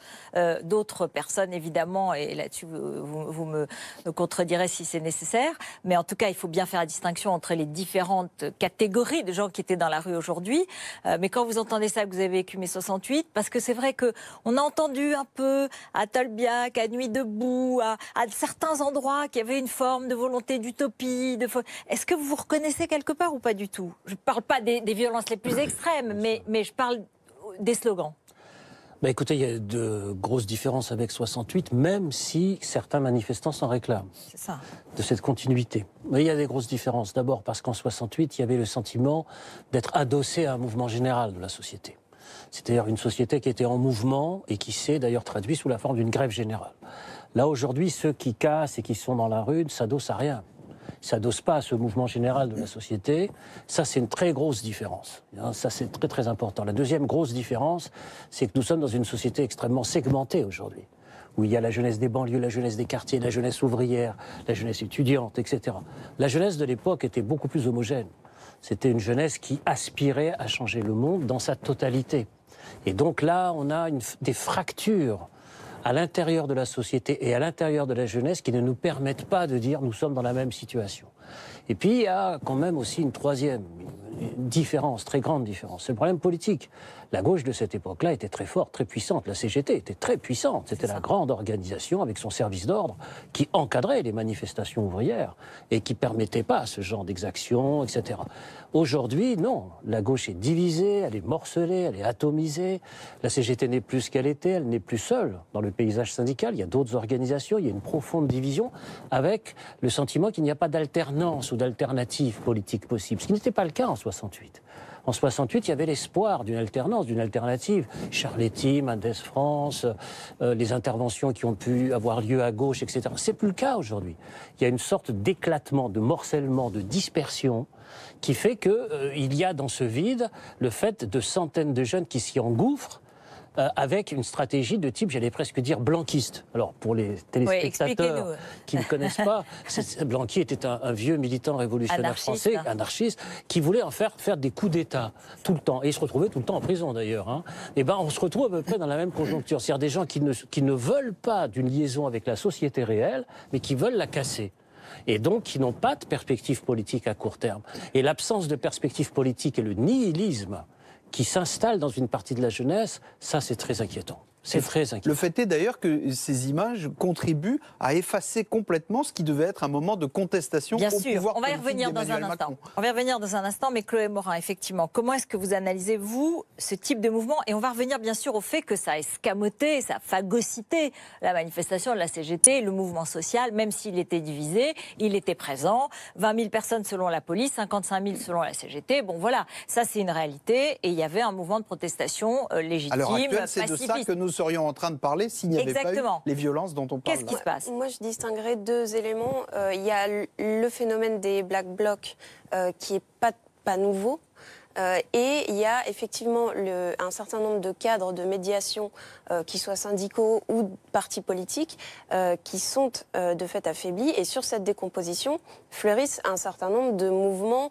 d'autres personnes, évidemment, et là-dessus, vous me contredirez si c'est nécessaire. Mais en tout cas, il faut bien faire la distinction entre les différentes catégories de gens qui étaient dans la rue aujourd'hui. Mais quand vous entendez ça, que vous avez vécu mai 68, parce que c'est vrai qu'on a entendu un peu à Tolbiac, à Nuit debout, à certains endroits qu'il y avait une forme de volonté d'utopie. Est-ce que vous vous reconnaissez quelque part ou pas du tout? Je ne parle pas des violences les plus extrêmes, mais je parle des slogans. Écoutez, il y a de grosses différences avec 68, même si certains manifestants s'en réclament. C'est ça. De cette continuité. Mais il y a des grosses différences. D'abord parce qu'en 68, il y avait le sentiment d'être adossé à un mouvement général de la société. C'est-à-dire une société qui était en mouvement et qui s'est d'ailleurs traduit sous la forme d'une grève générale. Là, aujourd'hui, ceux qui cassent et qui sont dans la rue ne s'adossent à rien. Ils ne s'adossent pas à ce mouvement général de la société. Ça, c'est une très grosse différence. Ça, c'est très, très important. La deuxième grosse différence, c'est que nous sommes dans une société extrêmement segmentée aujourd'hui, où il y a la jeunesse des banlieues, la jeunesse des quartiers, la jeunesse ouvrière, la jeunesse étudiante, etc. La jeunesse de l'époque était beaucoup plus homogène. C'était une jeunesse qui aspirait à changer le monde dans sa totalité. Et donc là, on a des fractures à l'intérieur de la société et à l'intérieur de la jeunesse qui ne nous permettent pas de dire nous sommes dans la même situation. Et puis il y a quand même aussi une troisième différence, très grande différence, c'est le problème politique. La gauche de cette époque-là était très forte, très puissante. La CGT était très puissante. C'était la grande organisation avec son service d'ordre qui encadrait les manifestations ouvrières et qui ne permettait pas ce genre d'exactions, etc. Aujourd'hui, non. La gauche est divisée, elle est morcelée, elle est atomisée. La CGT n'est plus ce qu'elle était, elle n'est plus seule dans le paysage syndical. Il y a d'autres organisations, il y a une profonde division avec le sentiment qu'il n'y a pas d'alternance ou d'alternative politique possible, ce qui n'était pas le cas en 68. En 68, il y avait l'espoir d'une alternance, d'une alternative. Charletti, Mendes France, les interventions qui ont pu avoir lieu à gauche, etc. C'est plus le cas aujourd'hui. Il y a une sorte d'éclatement, de morcellement, de dispersion qui fait qu'il y a dans ce vide le fait de centaines de jeunes qui s'y engouffrent avec une stratégie de type, j'allais presque dire, blanquiste. Alors, pour les téléspectateurs qui ne connaissent pas, Blanqui était un vieux militant révolutionnaire français, anarchiste, qui voulait en faire des coups d'État tout le temps. Et il se retrouvait tout le temps en prison, d'ailleurs. Et ben, on se retrouve à peu près dans la même conjoncture. C'est-à-dire des gens qui ne veulent pas d'une liaison avec la société réelle, mais qui veulent la casser. Et donc qui n'ont pas de perspective politique à court terme. Et l'absence de perspective politique et le nihilisme qui s'installe dans une partie de la jeunesse, ça c'est très inquiétant. C'est très inquiétant. Le fait est d'ailleurs que ces images contribuent à effacer complètement ce qui devait être un moment de contestation. Bien au sûr, pouvoir on va y revenir dans un instant. On va y revenir dans un instant, mais Chloé Morin, effectivement, comment est-ce que vous analysez, vous, ce type de mouvement? Et on va revenir bien sûr au fait que ça a escamoté, ça a phagocyté la manifestation de la CGT, le mouvement social, même s'il était divisé, il était présent. 20 000 personnes selon la police, 55 000 selon la CGT. Bon voilà, ça c'est une réalité. Et il y avait un mouvement de protestation légitime, c'est de ça que nous serions en train de parler s'il n'y avait pas eu les violences dont on parle. Qu'est-ce qui se passe? Moi, je distinguerais deux éléments. Il y a le phénomène des Black Blocs qui n'est pas nouveau. Et il y a effectivement un certain nombre de cadres de médiation, qui soient syndicaux ou partis politiques, qui sont de fait affaiblis. Et sur cette décomposition, fleurissent un certain nombre de mouvements,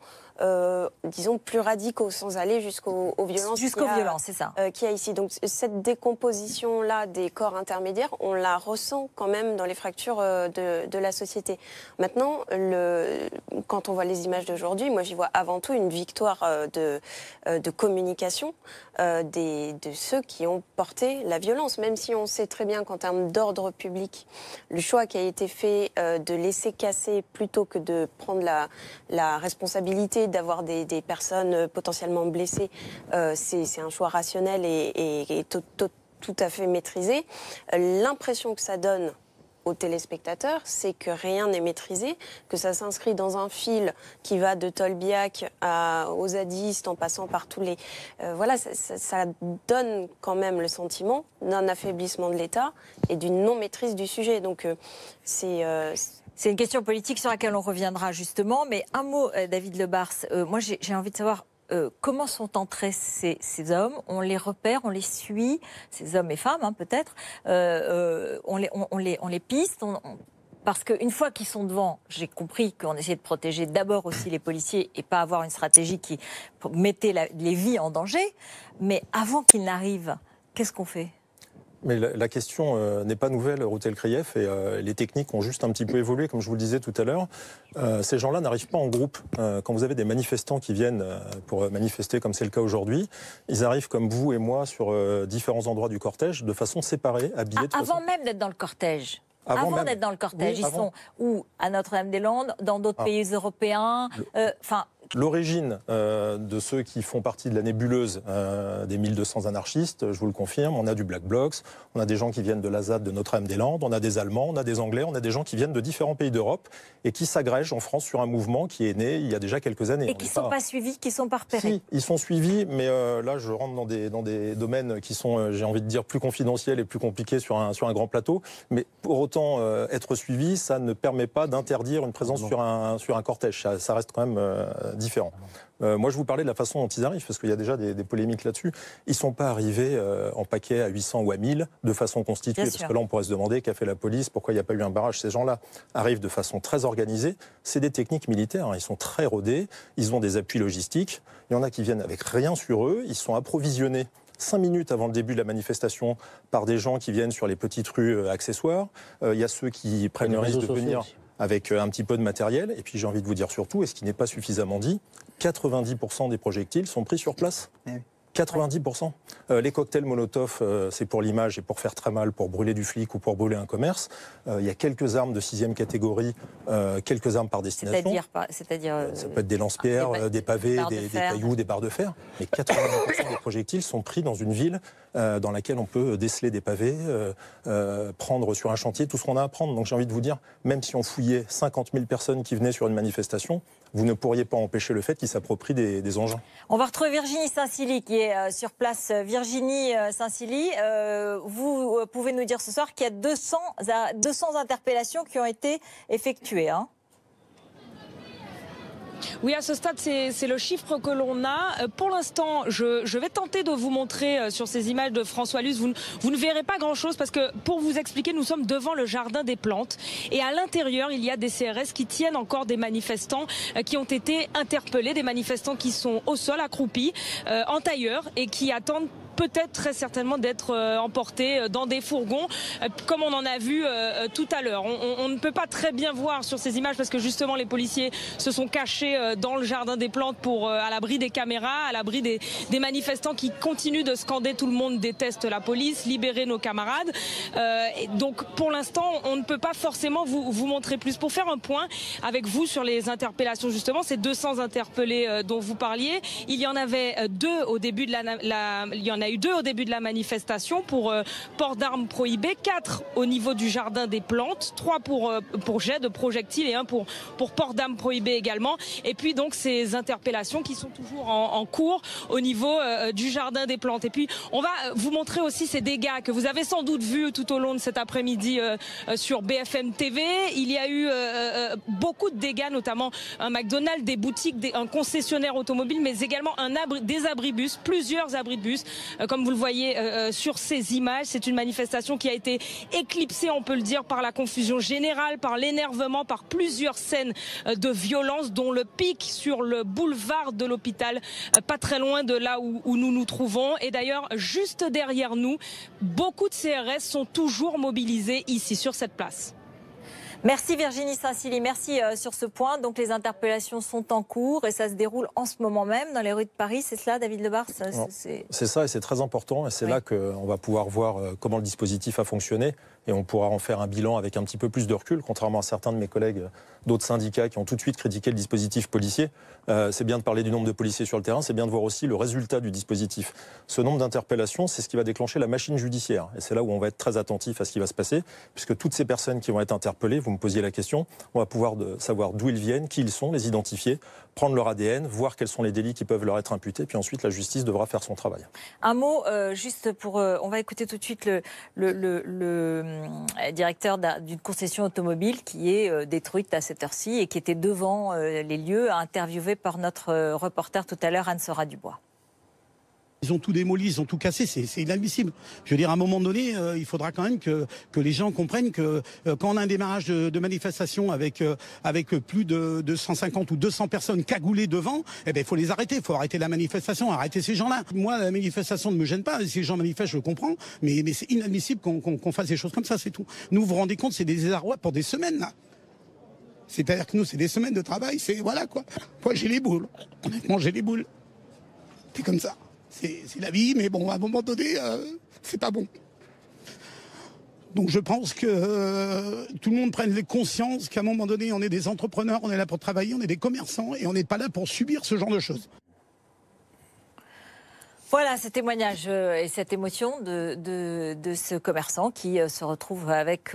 disons, plus radicaux, sans aller jusqu'aux violences. Jusqu'aux violences, c'est ça. Qu'il y a ici. Donc cette décomposition-là des corps intermédiaires, on la ressent quand même dans les fractures de la société. Maintenant, quand on voit les images d'aujourd'hui, moi j'y vois avant tout une victoire de communication de ceux qui ont porté la violence, même si on sait très bien qu'en termes d'ordre public, le choix qui a été fait de laisser casser plutôt que de prendre la responsabilité d'avoir des personnes potentiellement blessées, c'est un choix rationnel et tout à fait maîtrisé. L'impression que ça donne aux téléspectateurs, c'est que rien n'est maîtrisé, que ça s'inscrit dans un fil qui va de Tolbiac aux zadistes, en passant par tous les... voilà, ça donne quand même le sentiment d'un affaiblissement de l'État et d'une non-maîtrise du sujet. Donc c'est une question politique sur laquelle on reviendra justement. Mais un mot, David Lebars, moi j'ai envie de savoir... comment sont entrés ces hommes? On les repère, on les suit, ces hommes et femmes peut-être, on les piste, parce qu'une fois qu'ils sont devant, j'ai compris qu'on essayait de protéger d'abord aussi les policiers et pas avoir une stratégie qui mettait les vies en danger, mais avant qu'ils n'arrivent, qu'est-ce qu'on fait? Mais la question n'est pas nouvelle, Routel Krief, et les techniques ont juste un petit peu évolué, comme je vous le disais tout à l'heure. Ces gens-là n'arrivent pas en groupe. Quand vous avez des manifestants qui viennent pour manifester, comme c'est le cas aujourd'hui, ils arrivent comme vous et moi sur différents endroits du cortège, de façon séparée, habillés de Avant même d'être dans le cortège. Avant d'être dans le cortège, oui, ils sont où? À Notre-Dame-des-Landes, dans d'autres pays européens. L'origine de ceux qui font partie de la nébuleuse des 1200 anarchistes, je vous le confirme, on a du Black Blocs, on a des gens qui viennent de l'Azad de Notre-Dame-des-Landes, on a des Allemands, on a des Anglais, on a des gens qui viennent de différents pays d'Europe et qui s'agrègent en France sur un mouvement qui est né il y a déjà quelques années. Et qui ne sont pas suivis, qui ne sont pas repérés. Si, ils sont suivis, mais là je rentre dans des domaines qui sont, j'ai envie de dire, plus confidentiels et plus compliqués sur un grand plateau. Mais pour autant être suivi, ça ne permet pas d'interdire une présence sur un cortège. Ça reste quand même différent. Moi, je vous parlais de la façon dont ils arrivent, parce qu'il y a déjà des polémiques là-dessus. Ils ne sont pas arrivés en paquet à 800 ou à 1000 de façon constituée, parce que là, on pourrait se demander qu'a fait la police, pourquoi il n'y a pas eu un barrage. Ces gens-là arrivent de façon très organisée. C'est des techniques militaires, ils sont très rodés, ils ont des appuis logistiques. Il y en a qui viennent avec rien sur eux, ils sont approvisionnés 5 minutes avant le début de la manifestation par des gens qui viennent sur les petites rues accessoires. Il y a ceux qui prennent le risque de venir avec un petit peu de matériel. Et puis j'ai envie de vous dire surtout, et ce qui n'est pas suffisamment dit, 90% des projectiles sont pris sur place. 90%. Les cocktails Molotov, c'est pour l'image et pour faire très mal, pour brûler du flic ou pour brûler un commerce. Il y a quelques armes de 6e catégorie, quelques armes par destination. C'est-à-dire ça peut être des lance-pierres, des pavés, des cailloux, des barres de fer. Mais 90% des projectiles sont pris dans une ville dans laquelle on peut déceler des pavés, prendre sur un chantier tout ce qu'on a à prendre. Donc j'ai envie de vous dire, même si on fouillait 50 000 personnes qui venaient sur une manifestation, vous ne pourriez pas empêcher le fait qu'ils s'approprient des engins. On va retrouver Virginie Saint-Silly qui est sur place. Virginie Saint-Silly, vous pouvez nous dire ce soir qu'il y a 200 interpellations qui ont été effectuées. Oui, à ce stade, c'est le chiffre que l'on a. Pour l'instant, je vais tenter de vous montrer sur ces images de François Luce. Vous ne verrez pas grand-chose parce que, pour vous expliquer, nous sommes devant le jardin des plantes. Et à l'intérieur, il y a des CRS qui tiennent encore des manifestants qui ont été interpellés, des manifestants qui sont au sol, accroupis, en tailleur et qui attendent peut-être très certainement d'être emportés dans des fourgons, comme on en a vu tout à l'heure. On ne peut pas très bien voir sur ces images parce que justement les policiers se sont cachés dans le jardin des plantes pour à l'abri des caméras, à l'abri des manifestants qui continuent de scander « tout le monde déteste la police, libérez nos camarades ». Donc pour l'instant, on ne peut pas forcément vous montrer plus. Pour faire un point avec vous sur les interpellations, justement, ces 200 interpellés dont vous parliez, il y en avait 2 au début de il y en a eu 2 au début de la manifestation pour port d'armes prohibé, 4 au niveau du jardin des plantes, 3 pour jet de projectiles et 1 pour port d'armes prohibé également. Et puis donc ces interpellations qui sont toujours en cours au niveau du jardin des plantes. Et puis on va vous montrer aussi ces dégâts que vous avez sans doute vus tout au long de cet après-midi sur BFM TV. Il y a eu beaucoup de dégâts, notamment un McDonald's, des boutiques, un concessionnaire automobile, mais également des abribus, plusieurs abribus, comme vous le voyez sur ces images. C'est une manifestation qui a été éclipsée, on peut le dire, par la confusion générale, par l'énervement, par plusieurs scènes de violence, dont le pic sur le boulevard de l'hôpital, pas très loin de là où nous nous trouvons. Et d'ailleurs, juste derrière nous, beaucoup de CRS sont toujours mobilisés ici, sur cette place. Merci Virginie Saint-Silly, merci sur ce point. Donc les interpellations sont en cours et ça se déroule en ce moment même dans les rues de Paris. C'est cela, David Lebars? C'est ça, et c'est très important. Et c'est là qu'on va pouvoir voir comment le dispositif a fonctionné. Et on pourra en faire un bilan avec un petit peu plus de recul, contrairement à certains de mes collègues d'autres syndicats qui ont tout de suite critiqué le dispositif policier. C'est bien de parler du nombre de policiers sur le terrain, c'est bien de voir aussi le résultat du dispositif. Ce nombre d'interpellations, c'est ce qui va déclencher la machine judiciaire. Et c'est là où on va être très attentif à ce qui va se passer, puisque toutes ces personnes qui vont être interpellées, vous me posiez la question, on va pouvoir savoir d'où ils viennent, qui ils sont, les identifier, prendre leur ADN, voir quels sont les délits qui peuvent leur être imputés, puis ensuite la justice devra faire son travail. Un mot juste pour... on va écouter tout de suite le directeur d'une concession automobile qui est détruite à cette heure-ci et qui était devant les lieux, interviewé par notre reporter tout à l'heure, Anne-Sora Dubois. Ils ont tout démoli, ils ont tout cassé, c'est inadmissible. Je veux dire, à un moment donné, il faudra quand même que les gens comprennent que quand on a un démarrage de manifestation avec plus de 150 ou 200 personnes cagoulées devant, eh ben, il faut les arrêter, il faut arrêter la manifestation, arrêter ces gens-là. Moi, la manifestation ne me gêne pas, si les gens manifestent, je le comprends, mais c'est inadmissible qu'on fasse des choses comme ça, c'est tout. Nous, vous vous rendez compte, c'est des désarrois pour des semaines, là. C'est-à-dire que nous, c'est des semaines de travail, c'est voilà quoi. Moi, j'ai les boules. Honnêtement, j'ai les boules. C'est comme ça. C'est la vie, mais bon, à un moment donné, c'est pas bon. Donc je pense que tout le monde prenne conscience qu'à un moment donné, on est des entrepreneurs, on est là pour travailler, on est des commerçants et on n'est pas là pour subir ce genre de choses. Voilà ce témoignage et cette émotion de ce commerçant qui se retrouve avec,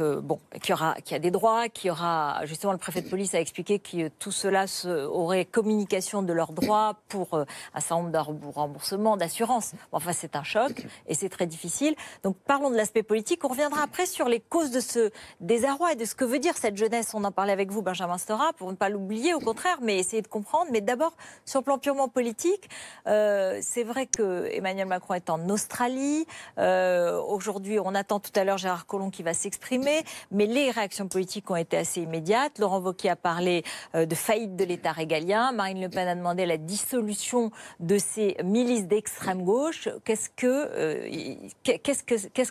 qui a des droits, qui aura, justement le préfet de police a expliqué que tout cela aurait communication de leurs droits pour un certain nombre de remboursements, d'assurance. Enfin, c'est un choc et c'est très difficile. Donc parlons de l'aspect politique. On reviendra après sur les causes de ce désarroi et de ce que veut dire cette jeunesse. On en parlait avec vous, Benjamin Stora, pour ne pas l'oublier, au contraire, mais essayer de comprendre. Mais d'abord, sur le plan purement politique, c'est vrai que Emmanuel Macron est en Australie. Aujourd'hui, on attend tout à l'heure Gérard Collomb qui va s'exprimer, mais les réactions politiques ont été assez immédiates. Laurent Wauquiez a parlé de faillite de l'État régalien. Marine Le Pen a demandé la dissolution de ces milices d'extrême gauche. Qu'est-ce que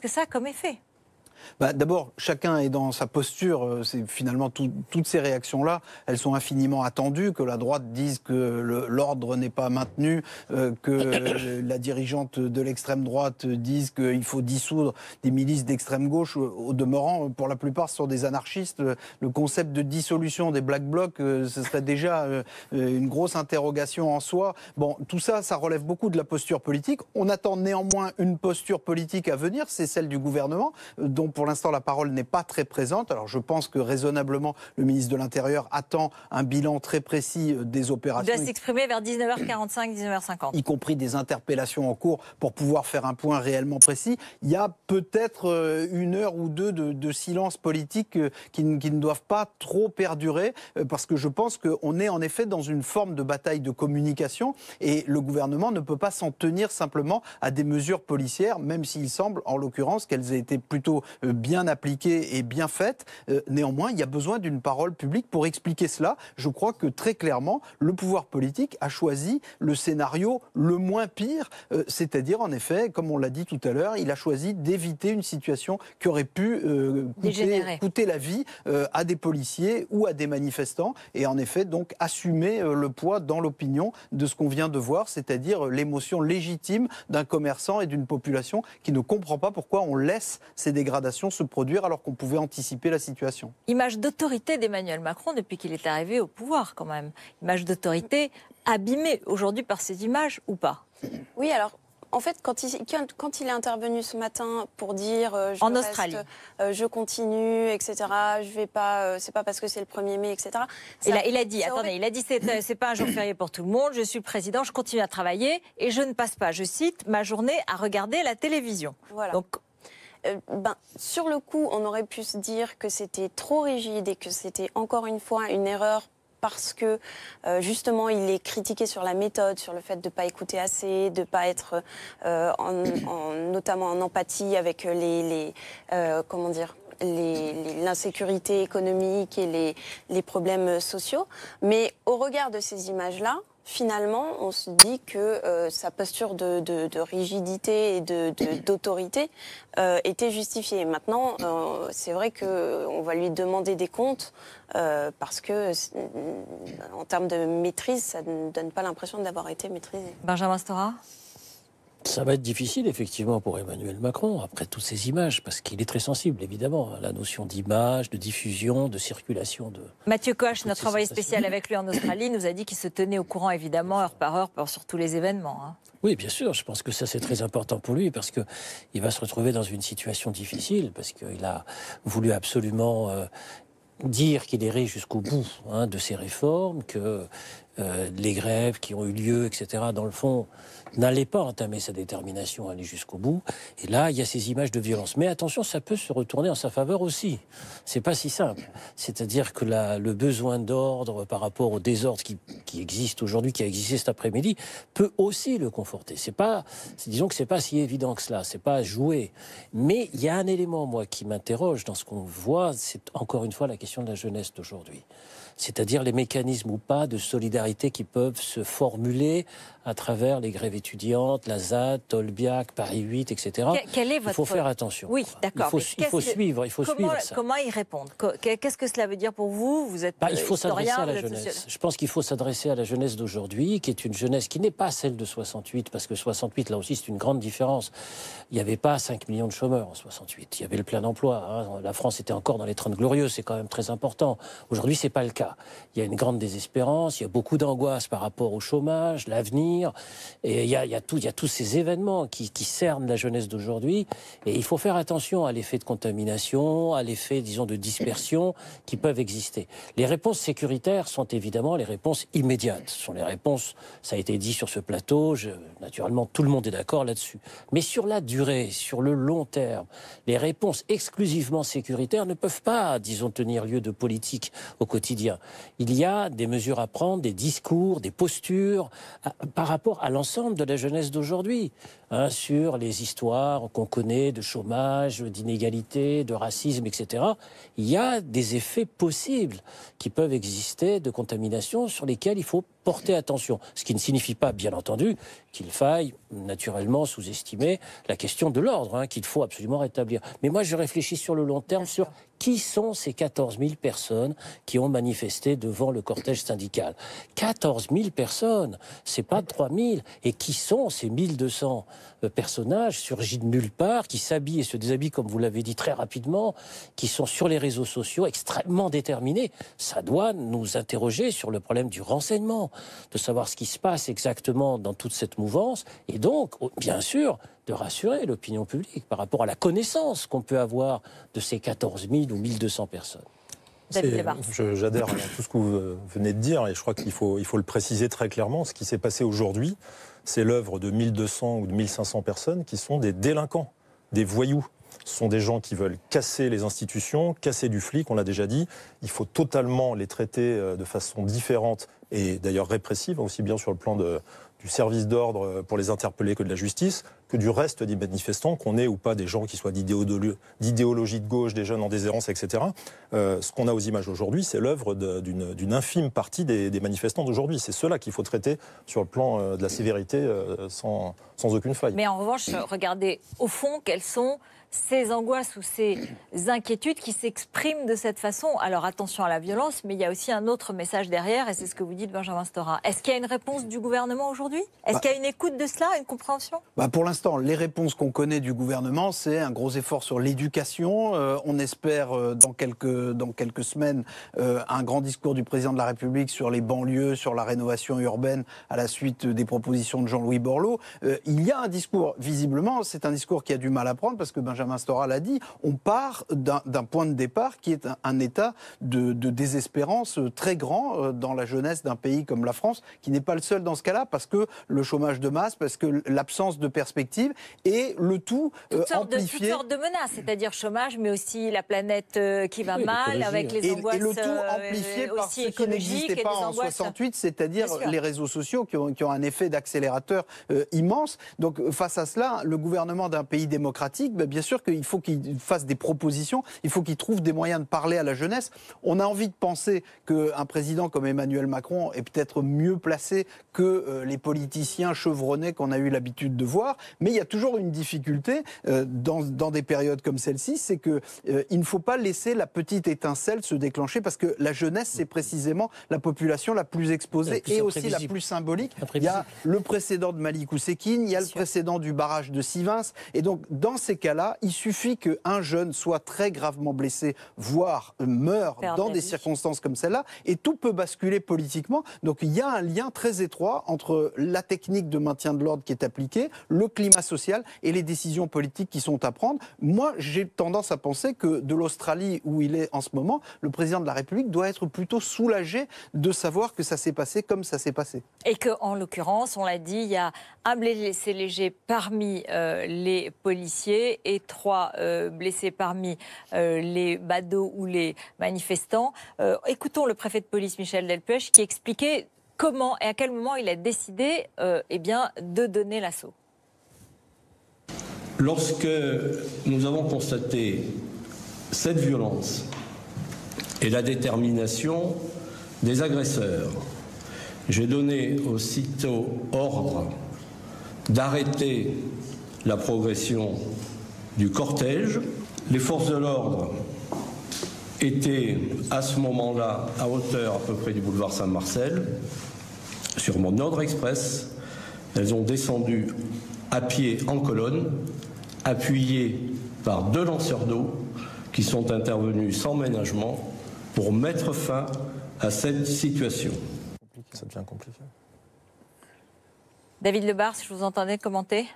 ça a comme effet ? D'abord, chacun est dans sa posture. C'est finalement toutes ces réactions-là, elles sont infiniment attendues. Que la droite dise que l'ordre n'est pas maintenu, que la dirigeante de l'extrême droite dise qu'il faut dissoudre des milices d'extrême gauche. Au demeurant, pour la plupart, ce sont des anarchistes. Le concept de dissolution des Black Blocs, ce serait déjà une grosse interrogation en soi. Bon, tout ça, ça relève beaucoup de la posture politique. On attend néanmoins une posture politique à venir, c'est celle du gouvernement, dont pour l'instant la parole n'est pas très présente. Alors je pense que raisonnablement le ministre de l'Intérieur attend un bilan très précis des opérations. Il doit s'exprimer vers 19h45, 19h50. Y compris des interpellations en cours pour pouvoir faire un point réellement précis. Il y a peut-être une heure ou deux de silence politique qui ne doivent pas trop perdurer parce que je pense qu'on est en effet dans une forme de bataille de communication et le gouvernement ne peut pas s'en tenir simplement à des mesures policières, même s'il semble en l'occurrence qu'elles aient été plutôt bien appliquées et bien faites. Néanmoins, il y a besoin d'une parole publique pour expliquer cela. Je crois que très clairement, le pouvoir politique a choisi le scénario le moins pire, c'est-à-dire en effet, comme on l'a dit tout à l'heure, il a choisi d'éviter une situation qui aurait pu coûter la vie à des policiers ou à des manifestants et en effet donc assumer le poids dans l'opinion de ce qu'on vient de voir, c'est-à-dire l'émotion légitime d'un commerçant et d'une population qui ne comprend pas pourquoi on laisse ces dégradations se produire alors qu'on pouvait anticiper la situation. Image d'autorité d'Emmanuel Macron depuis qu'il est arrivé au pouvoir quand même. Image d'autorité abîmée aujourd'hui par ces images ou pas ? Oui, alors En fait, quand il est intervenu ce matin pour dire en Australie, je continue, etc. Je vais pas, c'est pas parce que c'est le 1er mai, etc. Il a dit, c'est pas un jour férié pour tout le monde. Je suis le président, je continue à travailler et je ne passe pas, je cite, ma journée à regarder la télévision. Voilà. Donc, sur le coup, on aurait pu se dire que c'était trop rigide et que c'était encore une fois une erreur parce que justement il est critiqué sur la méthode, sur le fait de ne pas écouter assez, de ne pas être notamment en empathie avec l'insécurité économique et les problèmes sociaux. Mais au regard de ces images-là, finalement, on se dit que sa posture de rigidité et d'autorité était justifiée. Maintenant, c'est vrai qu'on va lui demander des comptes parce que, en termes de maîtrise, ça ne donne pas l'impression d'avoir été maîtrisé. Benjamin Stora ? Ça va être difficile, effectivement, pour Emmanuel Macron, après toutes ces images, parce qu'il est très sensible, évidemment, à la notion d'image, de diffusion, de circulation. Mathieu Koch, notre envoyé spécial avec lui en Australie, nous a dit qu'il se tenait au courant, évidemment, heure par heure, sur tous les événements. Hein. Oui, bien sûr, je pense que ça, c'est très important pour lui, parce qu'il va se retrouver dans une situation difficile, parce qu'il a voulu absolument dire qu'il irait jusqu'au bout de ces réformes, que les grèves qui ont eu lieu, etc., dans le fond, n'allait pas entamer sa détermination à aller jusqu'au bout. Et là, il y a ces images de violence. Mais attention, ça peut se retourner en sa faveur aussi. C'est pas si simple. C'est-à-dire que le besoin d'ordre par rapport au désordre qui existe aujourd'hui, qui a existé cet après-midi, peut aussi le conforter. Disons que c'est pas si évident que cela. C'est pas joué. Mais il y a un élément, moi, qui m'interroge dans ce qu'on voit, c'est encore une fois la question de la jeunesse d'aujourd'hui. C'est-à-dire les mécanismes ou pas de solidarité qui peuvent se formuler à travers les grèves étudiantes, la ZAD, Tolbiac, Paris 8, etc. Il faut faire attention. Oui, d'accord. Il faut suivre ça. Comment y répondre ? Qu'est-ce que cela veut dire pour vous ? Vous êtes il faut s'adresser historien, à la jeunesse. Je pense qu'il faut s'adresser à la jeunesse d'aujourd'hui, qui est une jeunesse qui n'est pas celle de 68, parce que 68, là aussi, c'est une grande différence. Il n'y avait pas 5 millions de chômeurs en 68. Il y avait le plein emploi. La France était encore dans les 30 glorieuses, c'est quand même très important. Aujourd'hui, c'est pas le cas. Il y a une grande désespérance, il y a beaucoup d'angoisse par rapport au chômage, l'avenir, et il y a tous ces événements qui cernent la jeunesse d'aujourd'hui, et il faut faire attention à l'effet de contamination, à l'effet, disons, de dispersion qui peuvent exister. Les réponses sécuritaires sont évidemment les réponses immédiates. Ce sont les réponses, ça a été dit sur ce plateau, naturellement tout le monde est d'accord là-dessus. Mais sur la durée, sur le long terme, les réponses exclusivement sécuritaires ne peuvent pas, disons, tenir lieu de politique au quotidien. Il y a des mesures à prendre, des discours, des postures par rapport à l'ensemble de la jeunesse d'aujourd'hui, sur les histoires qu'on connaît de chômage, d'inégalité, de racisme, etc. Il y a des effets possibles qui peuvent exister de contamination sur lesquels il faut porter attention. Ce qui ne signifie pas, bien entendu, qu'il faille naturellement sous-estimer la question de l'ordre, qu'il faut absolument rétablir. Mais moi, je réfléchis sur le long terme sur qui sont ces 14 000 personnes qui ont manifesté devant le cortège syndical. 14 000 personnes, c'est pas 3 000. Et qui sont ces 1200 personnages surgis de nulle part, qui s'habillent et se déshabillent, comme vous l'avez dit très rapidement, qui sont sur les réseaux sociaux extrêmement déterminés. Ça doit nous interroger sur le problème du renseignement, de savoir ce qui se passe exactement dans toute cette mouvance, et donc, bien sûr, de rassurer l'opinion publique par rapport à la connaissance qu'on peut avoir de ces 14 000 ou 1200 personnes. J'adhère à tout ce que vous venez de dire, et je crois qu'il faut le préciser très clairement. Ce qui s'est passé aujourd'hui, c'est l'œuvre de 1200 ou de 1500 personnes qui sont des délinquants, des voyous. Ce sont des gens qui veulent casser les institutions, casser du flic, on l'a déjà dit. Il faut totalement les traiter de façon différente et d'ailleurs répressive, aussi bien sur le plan du service d'ordre pour les interpeller que de la justice, que du reste des manifestants, qu'on ait ou pas des gens qui soient d'idéologie de gauche, des jeunes en déshérence, etc. Ce qu'on a aux images aujourd'hui, c'est l'œuvre d'une infime partie des manifestants d'aujourd'hui. C'est cela qu'il faut traiter sur le plan de la sévérité sans aucune faille. Mais en revanche, regardez au fond quelles sont ces angoisses ou ces inquiétudes qui s'expriment de cette façon. Alors attention à la violence, mais il y a aussi un autre message derrière, et c'est ce que vous dites, Benjamin Stora. Est-ce qu'il y a une réponse du gouvernement aujourd'hui? Est-ce qu'il y a une écoute de cela, une compréhension? Pour l'instant, les réponses qu'on connaît du gouvernement, c'est un gros effort sur l'éducation. On espère dans quelques semaines un grand discours du président de la République sur les banlieues, sur la rénovation urbaine à la suite des propositions de Jean-Louis Borloo. Il y a un discours, visiblement, c'est un discours qui a du mal à prendre parce que Benjamin Stora l'a dit, on part d'un point de départ qui est un état de désespérance très grand dans la jeunesse d'un pays comme la France, qui n'est pas le seul dans ce cas-là, parce que le chômage de masse, parce que l'absence de perspective, et le tout amplifié. Toutes sortes de menaces, c'est-à-dire chômage, mais aussi la planète qui va mal, avec les angoisses et le tout amplifié par ce qui n'existait pas en 68, c'est-à-dire les réseaux sociaux qui ont un effet d'accélérateur immense. Donc face à cela, le gouvernement d'un pays démocratique, bien sûr qu'il faut qu'il fasse des propositions, il faut qu'il trouve des moyens de parler à la jeunesse. On a envie de penser qu'un président comme Emmanuel Macron est peut-être mieux placé que les politiciens chevronnés qu'on a eu l'habitude de voir, mais il y a toujours une difficulté dans des périodes comme celle-ci, c'est qu'il ne faut pas laisser la petite étincelle se déclencher, parce que la jeunesse, c'est précisément la population la plus exposée et aussi la plus symbolique. Il y a le précédent de Malik Oussekine, il y a le précédent du barrage de Sivins, et donc dans ces cas-là, il suffit qu'un jeune soit très gravement blessé, voire meure dans des circonstances comme celle-là, et tout peut basculer politiquement. Donc il y a un lien très étroit entre la technique de maintien de l'ordre qui est appliquée, le climat social et les décisions politiques qui sont à prendre. Moi, j'ai tendance à penser que de l'Australie où il est en ce moment, le président de la République doit être plutôt soulagé de savoir que ça s'est passé comme ça s'est passé. Et qu'en l'occurrence, on l'a dit, il y a un blessé léger parmi les policiers et 3 blessés parmi les badauds ou les manifestants. Écoutons le préfet de police Michel Delpech qui expliquait comment et à quel moment il a décidé de donner l'assaut. Lorsque nous avons constaté cette violence et la détermination des agresseurs, j'ai donné aussitôt ordre d'arrêter la progression du cortège. Les forces de l'ordre étaient à ce moment-là à hauteur à peu près du boulevard Saint-Marcel, sur mon ordre express. Elles ont descendu à pied en colonne, appuyées par 2 lanceurs d'eau qui sont intervenus sans ménagement pour mettre fin à cette situation. Ça devient compliqué. David Lebars, je vous entendais commenter.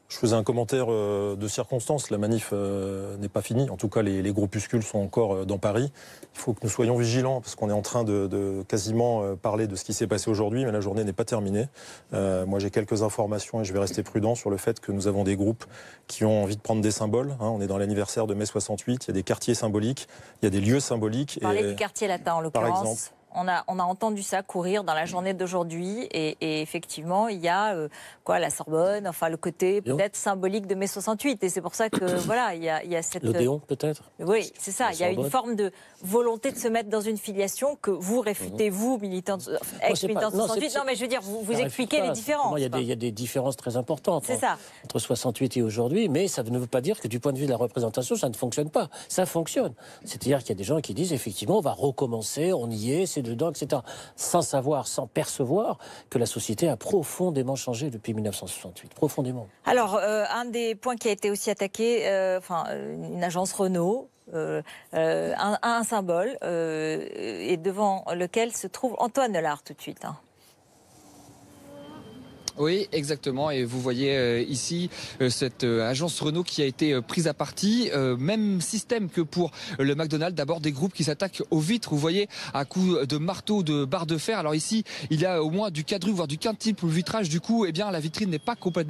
Je faisais un commentaire de circonstance. La manif n'est pas finie. En tout cas, les groupuscules sont encore dans Paris. Il faut que nous soyons vigilants parce qu'on est en train de quasiment parler de ce qui s'est passé aujourd'hui, mais la journée n'est pas terminée. Moi, j'ai quelques informations et je vais rester prudent sur le fait que nous avons des groupes qui ont envie de prendre des symboles. On est dans l'anniversaire de mai 68. Il y a des quartiers symboliques, il y a des lieux symboliques. Parlez du quartier latin en l'occurrence. Par exemple. On a entendu ça courir dans la journée d'aujourd'hui et effectivement il y a la Sorbonne, enfin le côté peut-être symbolique de mai 68 et c'est pour ça que voilà il y a cette l'Odéon peut-être. Oui c'est ça, il y a une forme de volonté de se mettre dans une filiation que vous réfutez vous militants ex-militants de 68. Non mais je veux dire vous expliquez les différences. Il y a des différences très importantes entre 68 et aujourd'hui, mais ça ne veut pas dire que du point de vue de la représentation ça ne fonctionne pas. Ça fonctionne. C'est-à-dire qu'il y a des gens qui disent effectivement on va recommencer, on y est, c'est dedans, etc. Sans savoir, sans percevoir que la société a profondément changé depuis 1968. Profondément. Alors, un des points qui a été aussi attaqué, une agence Renault, un symbole, et devant lequel se trouve Antoine Delard tout de suite. Oui, exactement. Et vous voyez ici cette agence Renault qui a été prise à partie. Même système que pour le McDonald's. D'abord des groupes qui s'attaquent aux vitres. Vous voyez à coups de marteau, de barre de fer. Alors ici, il y a au moins du quadruple, voire du quintuple vitrage. Du coup, la vitrine n'a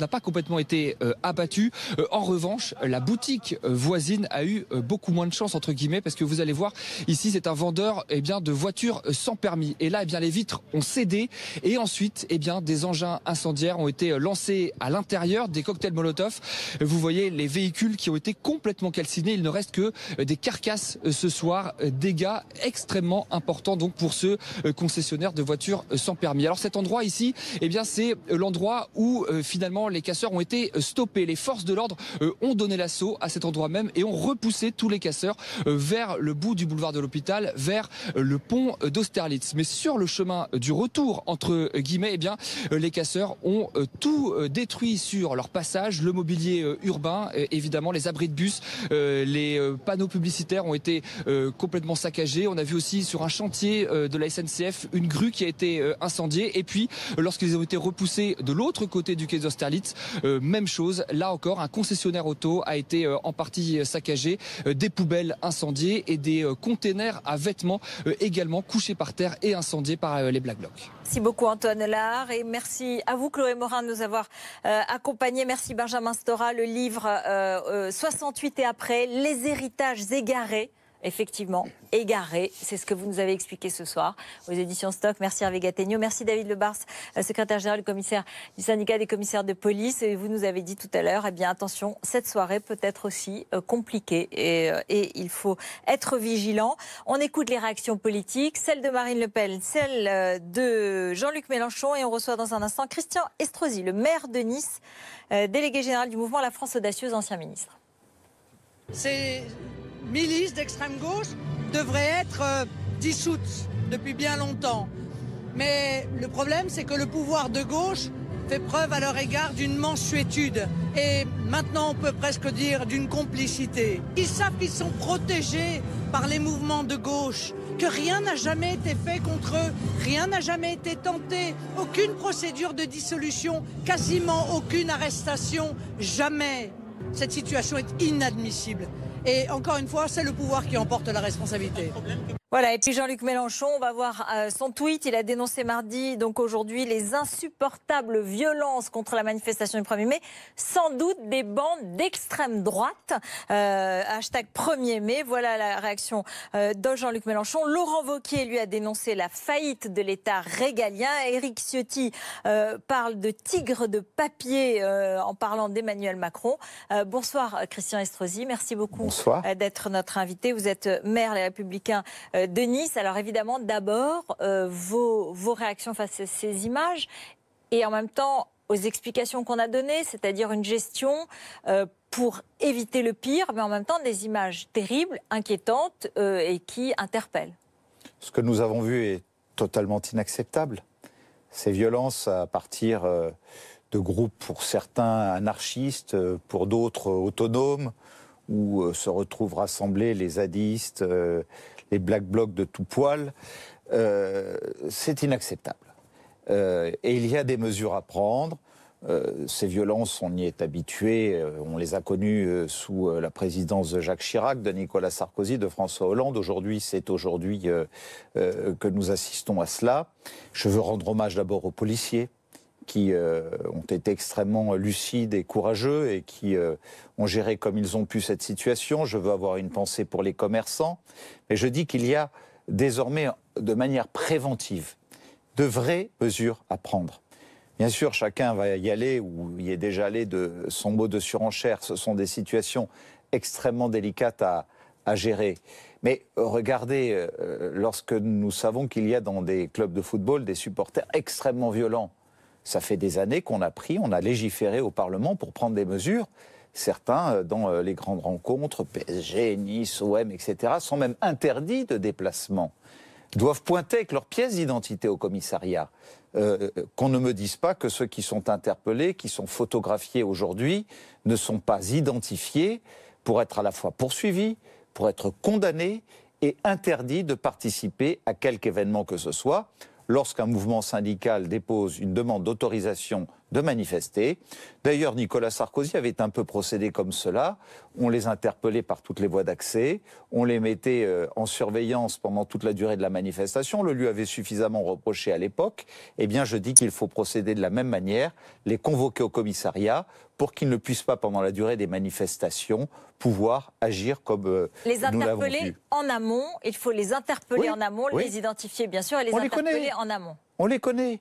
pas complètement été abattue. En revanche, la boutique voisine a eu beaucoup moins de chance entre guillemets parce que vous allez voir ici, c'est un vendeur de voitures sans permis. Et là, les vitres ont cédé et ensuite, des engins incendiaires incendiaires ont été lancés à l'intérieur, des cocktails Molotov. Vous voyez les véhicules qui ont été complètement calcinés. Il ne reste que des carcasses ce soir. Dégâts extrêmement importants donc pour ce concessionnaire de voitures sans permis. Alors cet endroit ici, eh bien c'est l'endroit où finalement les casseurs ont été stoppés. Les forces de l'ordre ont donné l'assaut à cet endroit même et ont repoussé tous les casseurs vers le bout du boulevard de l'Hôpital, vers le pont d'Austerlitz. Mais sur le chemin du retour, entre guillemets, eh bien les casseurs ont tout détruit sur leur passage, le mobilier urbain, évidemment les abris de bus, les panneaux publicitaires ont été complètement saccagés. On a vu aussi sur un chantier de la SNCF une grue qui a été incendiée. Et puis lorsqu'ils ont été repoussés de l'autre côté du quai d'Austerlitz, même chose. Là encore, un concessionnaire auto a été en partie saccagé, des poubelles incendiées et des containers à vêtements également couchés par terre et incendiés par les Black Blocs. Merci beaucoup Antoine Lard et merci à vous Chloé Morin de nous avoir accompagnés. Merci Benjamin Stora, le livre 68 et après, les héritages égarés. Effectivement, égaré, c'est ce que vous nous avez expliqué ce soir aux éditions Stock. Merci Hervé Gattegno, merci David Lebars, secrétaire général du commissaire du syndicat des commissaires de police. Et vous nous avez dit tout à l'heure, eh bien attention, cette soirée peut être aussi compliquée et il faut être vigilant. On écoute les réactions politiques, celle de Marine Le Pen, celle de Jean-Luc Mélenchon et on reçoit dans un instant Christian Estrosi, le maire de Nice, délégué général du mouvement La France Audacieuse, ancien ministre. Ces milices d'extrême gauche devraient être dissoutes depuis bien longtemps. Mais le problème, c'est que le pouvoir de gauche fait preuve à leur égard d'une mansuétude. Et maintenant, on peut presque dire d'une complicité. Ils savent qu'ils sont protégés par les mouvements de gauche, que rien n'a jamais été fait contre eux, rien n'a jamais été tenté, aucune procédure de dissolution, quasiment aucune arrestation, jamais. Cette situation est inadmissible. Et encore une fois, c'est le pouvoir qui emporte la responsabilité. Voilà, et puis Jean-Luc Mélenchon, on va voir son tweet. Il a dénoncé mardi, donc aujourd'hui, les insupportables violences contre la manifestation du 1er mai, sans doute des bandes d'extrême droite. Hashtag 1er mai, voilà la réaction de Jean-Luc Mélenchon. Laurent Wauquiez, lui, a dénoncé la faillite de l'État régalien. Éric Ciotti parle de tigre de papier en parlant d'Emmanuel Macron. Bonsoir Christian Estrosi, merci beaucoup d'être notre invité. Vous êtes maire Les Républicains de Nice. Alors évidemment, d'abord, vos réactions face à ces images et en même temps aux explications qu'on a données, c'est-à-dire une gestion pour éviter le pire, mais en même temps des images terribles, inquiétantes et qui interpellent. Ce que nous avons vu est totalement inacceptable. Ces violences à partir de groupes, pour certains anarchistes, pour d'autres autonomes, où se retrouvent rassemblés les zadistes, les Black Blocs de tout poil, c'est inacceptable. Et il y a des mesures à prendre. Ces violences, on y est habitué, on les a connues sous la présidence de Jacques Chirac, de Nicolas Sarkozy, de François Hollande. Aujourd'hui, c'est aujourd'hui que nous assistons à cela. Je veux rendre hommage d'abord aux policiers qui ont été extrêmement lucides et courageux et qui ont géré comme ils ont pu cette situation. Je veux avoir une pensée pour les commerçants. Mais je dis qu'il y a désormais, de manière préventive, de vraies mesures à prendre. Bien sûr, chacun va y aller ou y est déjà allé de son mot de surenchère. Ce sont des situations extrêmement délicates à gérer. Mais regardez, lorsque nous savons qu'il y a dans des clubs de football des supporters extrêmement violents, ça fait des années qu'on a légiféré au Parlement pour prendre des mesures. Certains, dans les grandes rencontres, PSG, Nice, OM, etc., sont même interdits de déplacement. Doivent pointer avec leur pièce d'identité au commissariat. Qu'on ne me dise pas que ceux qui sont interpellés, qui sont photographiés aujourd'hui, ne sont pas identifiés pour être à la fois poursuivis, pour être condamnés et interdits de participer à quelque événement que ce soit. Lorsqu'un mouvement syndical dépose une demande d'autorisation de manifester. D'ailleurs, Nicolas Sarkozy avait un peu procédé comme cela. On les interpellait par toutes les voies d'accès, on les mettait en surveillance pendant toute la durée de la manifestation. On le lui avait suffisamment reproché à l'époque. Eh bien, je dis qu'il faut procéder de la même manière, les convoquer au commissariat pour qu'ils ne puissent pas, pendant la durée des manifestations, pouvoir agir comme nous l'avons vu. Les interpeller en amont, il faut les interpeller en amont, les identifier bien sûr et les interpeller en amont. On les connaît.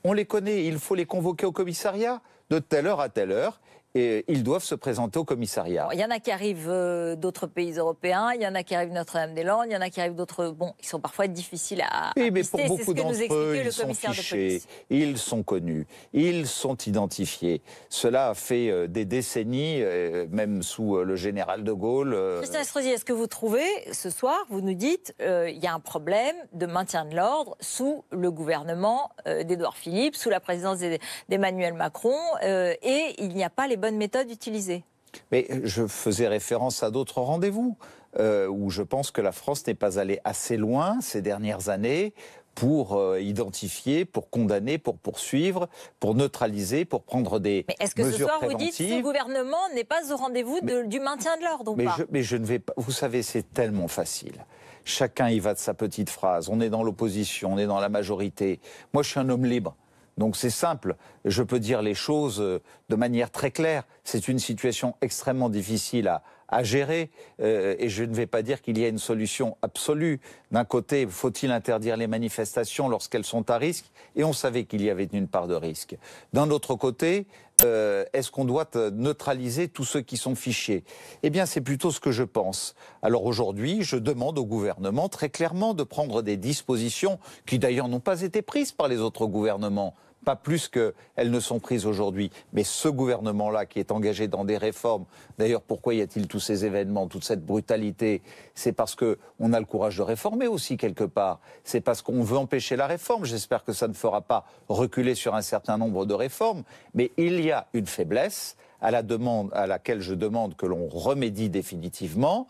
On les connaît, il faut les convoquer au commissariat de telle heure à telle heure. Et ils doivent se présenter au commissariat. Il y en a qui arrivent d'autres pays européens, il y en a qui arrivent de Notre-Dame-des-Landes, il y en a qui arrivent d'autres... Bon, ils sont parfois difficiles à mais pister. pour beaucoup d'entre eux, ils sont fichés, ils sont connus, ils sont identifiés. Cela a fait des décennies, même sous le général de Gaulle. Christian Estrosi, est-ce que vous trouvez, ce soir, vous nous dites, il y a un problème de maintien de l'ordre sous le gouvernement d'Édouard Philippe, sous la présidence d'Emmanuel Macron, et il n'y a pas les bonnes méthodes utilisées? Mais je faisais référence à d'autres rendez-vous où je pense que la France n'est pas allée assez loin ces dernières années pour identifier, pour condamner, pour poursuivre, pour neutraliser, pour prendre des mesures préventives. Mais est-ce que ce soir vous dites que ce gouvernement n'est pas au rendez-vous du maintien de l'ordre ou pas? Mais je ne vais pas. Vous savez, c'est tellement facile. Chacun y va de sa petite phrase. On est dans l'opposition, on est dans la majorité. Moi, je suis un homme libre. Donc c'est simple, je peux dire les choses de manière très claire. C'est une situation extrêmement difficile à gérer et je ne vais pas dire qu'il y a une solution absolue. D'un côté, faut-il interdire les manifestations lorsqu'elles sont à risque? Et on savait qu'il y avait une part de risque. D'un autre côté, est-ce qu'on doit neutraliser tous ceux qui sont fichés? Eh bien, c'est plutôt ce que je pense. Alors aujourd'hui, je demande au gouvernement très clairement de prendre des dispositions qui d'ailleurs n'ont pas été prises par les autres gouvernements. Pas plus qu'elles ne sont prises aujourd'hui. Mais ce gouvernement-là qui est engagé dans des réformes, d'ailleurs pourquoi y a-t-il tous ces événements, toute cette brutalité? C'est parce qu'on a le courage de réformer aussi quelque part. C'est parce qu'on veut empêcher la réforme. J'espère que ça ne fera pas reculer sur un certain nombre de réformes. Mais il y a une faiblesse à laquelle je demande que l'on remédie définitivement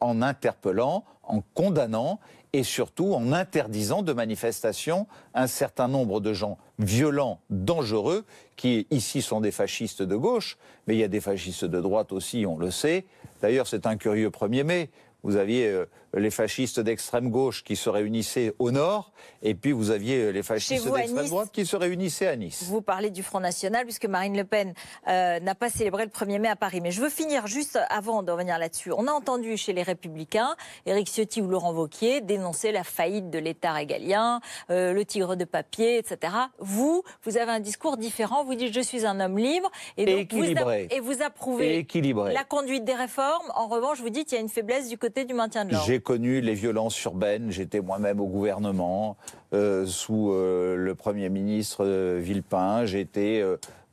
en interpellant, en condamnant et surtout en interdisant de manifestation un certain nombre de gens violents, dangereux, qui ici sont des fascistes de gauche, mais il y a des fascistes de droite aussi, on le sait. D'ailleurs, c'est un curieux 1er mai. Vous aviez les fascistes d'extrême gauche qui se réunissaient au nord, et puis vous aviez les fascistes d'extrême droite qui se réunissaient à Nice. Vous parlez du Front National, puisque Marine Le Pen n'a pas célébré le 1er mai à Paris. Mais je veux finir juste avant de revenir là-dessus. On a entendu chez les Républicains, Éric Ciotti ou Laurent Wauquiez dénoncer la faillite de l'État régalien, le tigre de papier, etc. Vous avez un discours différent. Vous dites « je suis un homme libre » et donc vous approuvez la conduite des réformes. En revanche, vous dites qu'il y a une faiblesse du côté du maintien de l'ordre. J'ai connu les violences urbaines, j'étais moi-même au gouvernement sous le Premier ministre Villepin, j'étais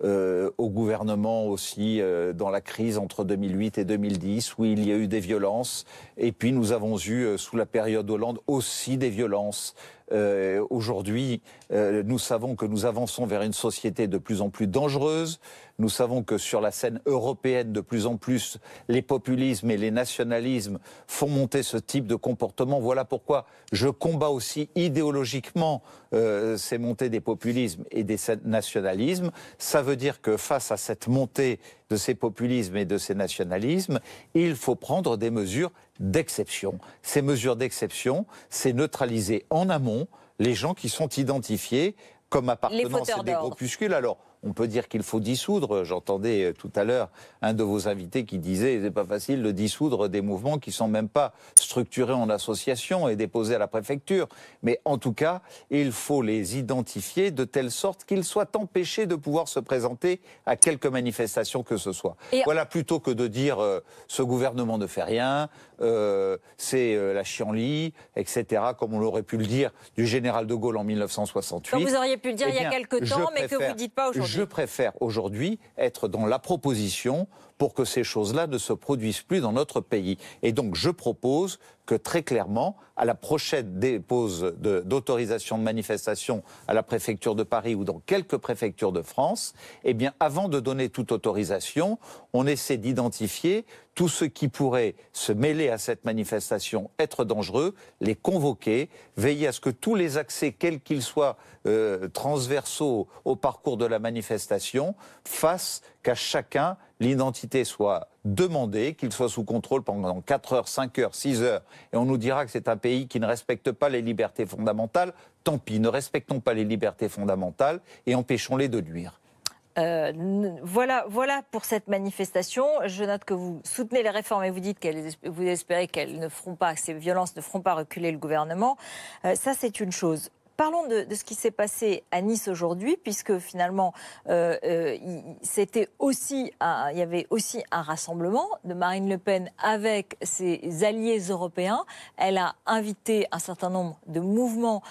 au gouvernement aussi dans la crise entre 2008 et 2010 où il y a eu des violences et puis nous avons eu sous la période Hollande aussi des violences. Aujourd'hui, nous savons que nous avançons vers une société de plus en plus dangereuse. Nous savons que sur la scène européenne, de plus en plus, les populismes et les nationalismes font monter ce type de comportement. Voilà pourquoi je combats aussi idéologiquement ces montées des populismes et des nationalismes. Ça veut dire que face à cette montée de ces populismes et de ces nationalismes, il faut prendre des mesures d'exception. Ces mesures d'exception, c'est neutraliser en amont les gens qui sont identifiés comme appartenant à des groupuscules. Alors, on peut dire qu'il faut dissoudre. J'entendais tout à l'heure un de vos invités qui disait c'est pas facile de dissoudre des mouvements qui sont même pas structurés en association et déposés à la préfecture. Mais en tout cas, il faut les identifier de telle sorte qu'ils soient empêchés de pouvoir se présenter à quelque manifestation que ce soit. Voilà, plutôt que de dire ce gouvernement ne fait rien, c'est la chienlit, etc., comme on aurait pu le dire du général de Gaulle en 1968. Comme vous auriez pu le dire il y a quelque temps, mais que vous ne dites pas aujourd'hui. Je préfère aujourd'hui être dans la proposition pour que ces choses-là ne se produisent plus dans notre pays. Et donc je propose que très clairement, à la prochaine dépose d'autorisation de manifestation à la préfecture de Paris ou dans quelques préfectures de France, eh bien avant de donner toute autorisation, on essaie d'identifier tous ceux qui pourraient se mêler à cette manifestation, être dangereux, les convoquer, veiller à ce que tous les accès, quels qu'ils soient transversaux au parcours de la manifestation, fassent qu'à chacun l'identité soit demandée, qu'il soit sous contrôle pendant 4 heures, 5 heures, 6 heures, et on nous dira que c'est un pays qui ne respecte pas les libertés fondamentales. Tant pis, ne respectons pas les libertés fondamentales et empêchons-les de nuire. Voilà pour cette manifestation. Je note que vous soutenez les réformes et vous dites que vous espérez qu'elles ne feront pas, que ces violences ne feront pas reculer le gouvernement. Ça, c'est une chose. parlons de ce qui s'est passé à Nice aujourd'hui, puisque finalement, c'était aussi il y avait aussi un rassemblement de Marine Le Pen avec ses alliés européens. Elle a invité un certain nombre de mouvements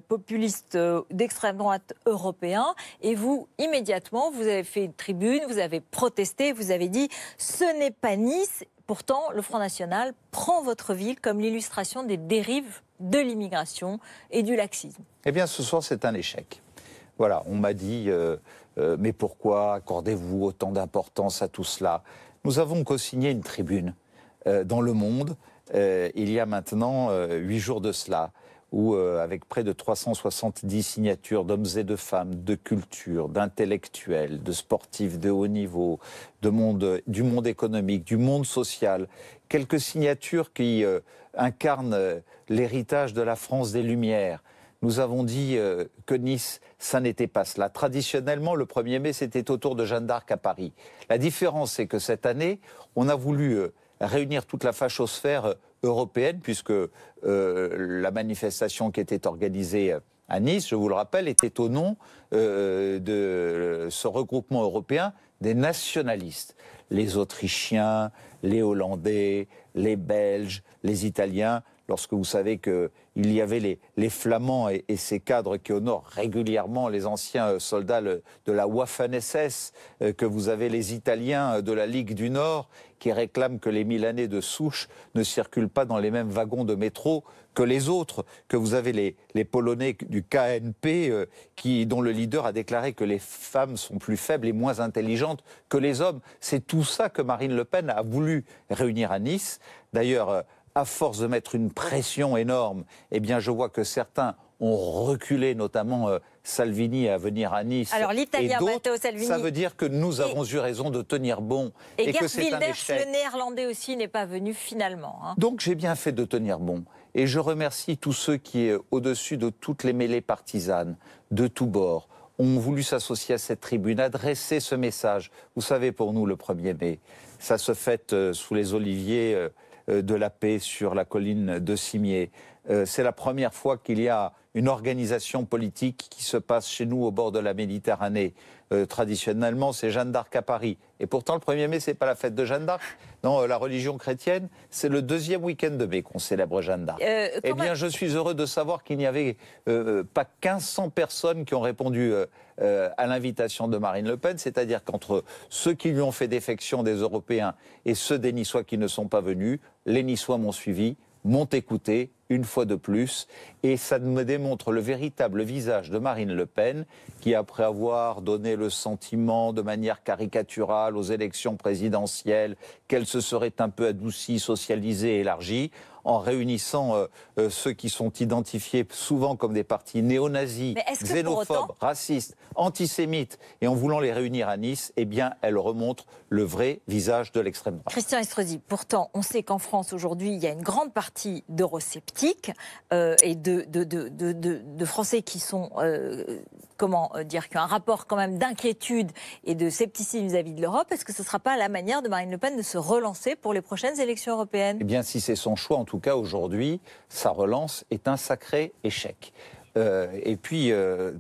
populistes d'extrême droite européens. Et vous, immédiatement, vous avez fait une tribune, vous avez protesté, vous avez dit « ce n'est pas Nice ». Pourtant, le Front National prend votre ville comme l'illustration des dérives de l'immigration et du laxisme. Eh bien, ce soir, c'est un échec. Voilà, on m'a dit mais pourquoi accordez-vous autant d'importance à tout cela? Nous avons co-signé une tribune dans Le Monde, il y a maintenant 8 jours de cela, où avec près de 370 signatures d'hommes et de femmes, de culture, d'intellectuels, de sportifs de haut niveau, du monde économique, du monde social, quelques signatures qui incarnent l'héritage de la France des Lumières. Nous avons dit que Nice, ça n'était pas cela. Traditionnellement, le 1er mai, c'était autour de Jeanne d'Arc à Paris. La différence, c'est que cette année, on a voulu réunir toute la fachosphère européenne, puisque la manifestation qui était organisée à Nice, je vous le rappelle, était au nom de ce regroupement européen des nationalistes. Les Autrichiens, les Hollandais, les Belges, les Italiens, lorsque vous savez qu'il y avait les Flamands et ces cadres qui honorent régulièrement les anciens soldats de la Waffen-SS, que vous avez les Italiens de la Ligue du Nord qui réclament que les Milanais de souche ne circulent pas dans les mêmes wagons de métro que les autres, que vous avez les Polonais du KNP dont le leader a déclaré que les femmes sont plus faibles et moins intelligentes que les hommes. C'est tout ça que Marine Le Pen a voulu réunir à Nice. D'ailleurs, à force de mettre une pression énorme, eh bien, je vois que certains ont reculé, notamment Salvini à venir à Nice. Alors l'Italien Matteo Salvini. Ça veut dire que nous avons eu raison de tenir bon. Et que c'est un Wilders, échec. le Néerlandais aussi, n'est pas venu finalement. Hein. Donc j'ai bien fait de tenir bon. Et je remercie tous ceux qui, au-dessus de toutes les mêlées partisanes, de tous bords, ont voulu s'associer à cette tribune, adresser ce message. Vous savez, pour nous, le 1er mai, ça se fête sous les oliviers de la paix sur la colline de Cimiez. C'est la première fois qu'il y a une organisation politique qui se passe chez nous au bord de la Méditerranée. Traditionnellement, c'est Jeanne d'Arc à Paris. Et pourtant, le 1er mai, c'est pas la fête de Jeanne d'Arc. Non, la religion chrétienne, c'est le 2e week-end de mai qu'on célèbre Jeanne d'Arc. Eh bien, je suis heureux de savoir qu'il n'y avait pas 1500 personnes qui ont répondu à l'invitation de Marine Le Pen, c'est-à-dire qu'entre ceux qui lui ont fait défection des Européens et ceux des Niçois qui ne sont pas venus, les Niçois m'ont suivi, m'ont écouté une fois de plus, et ça me démontre le véritable visage de Marine Le Pen, qui après avoir donné le sentiment de manière caricaturale aux élections présidentielles qu'elle se serait un peu adoucie, socialisée, élargie, en réunissant ceux qui sont identifiés souvent comme des partis néo-nazis, xénophobes, racistes, antisémites, et en voulant les réunir à Nice, eh bien, elle remontre le vrai visage de l'extrême droite. Christian Estrosi, pourtant, on sait qu'en France, aujourd'hui, il y a une grande partie d'eurosceptiques et de Français qui sont, qui ont un rapport quand même d'inquiétude et de scepticisme vis-à-vis de l'Europe. Est-ce que ce ne sera pas la manière de Marine Le Pen de se relancer pour les prochaines élections européennes? Eh bien, si c'est son choix, en tout cas aujourd'hui, sa relance est un sacré échec. Et puis,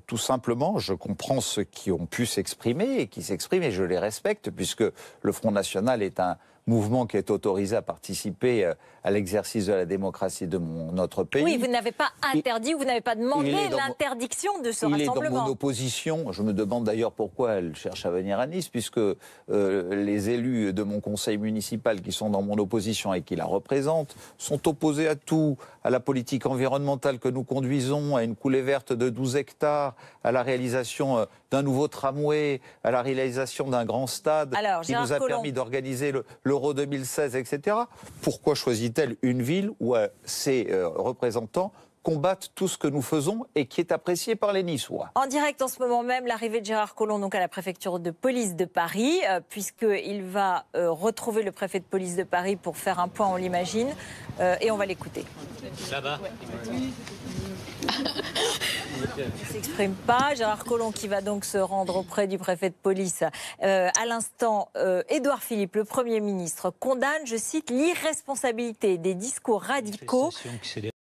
tout simplement, je comprends ceux qui ont pu s'exprimer et qui s'expriment, et je les respecte, puisque le Front National est un mouvement qui est autorisé à participer à l'exercice de la démocratie de notre pays. Oui, vous n'avez pas interdit, vous n'avez pas demandé l'interdiction de ce rassemblement. Il est dans mon opposition. Je me demande d'ailleurs pourquoi elle cherche à venir à Nice, puisque les élus de mon conseil municipal qui sont dans mon opposition et qui la représentent sont opposés à tout, à la politique environnementale que nous conduisons, à une coulée verte de 12 hectares, à la réalisation d'un nouveau tramway, à la réalisation d'un grand stade qui nous a permis d'organiser l'Euro 2016, etc. Pourquoi choisit-elle une ville où ses représentants combattent tout ce que nous faisons et qui est apprécié par les Niçois? En direct en ce moment même, l'arrivée de Gérard Collomb donc à la préfecture de police de Paris, puisqu'il va retrouver le préfet de police de Paris pour faire un point, on l'imagine, et on va l'écouter. Ça va? Il ne s'exprime pas. Gérard Collomb qui va donc se rendre auprès du préfet de police. À l'instant, Édouard Philippe, le Premier ministre, condamne, je cite, l'irresponsabilité des discours radicaux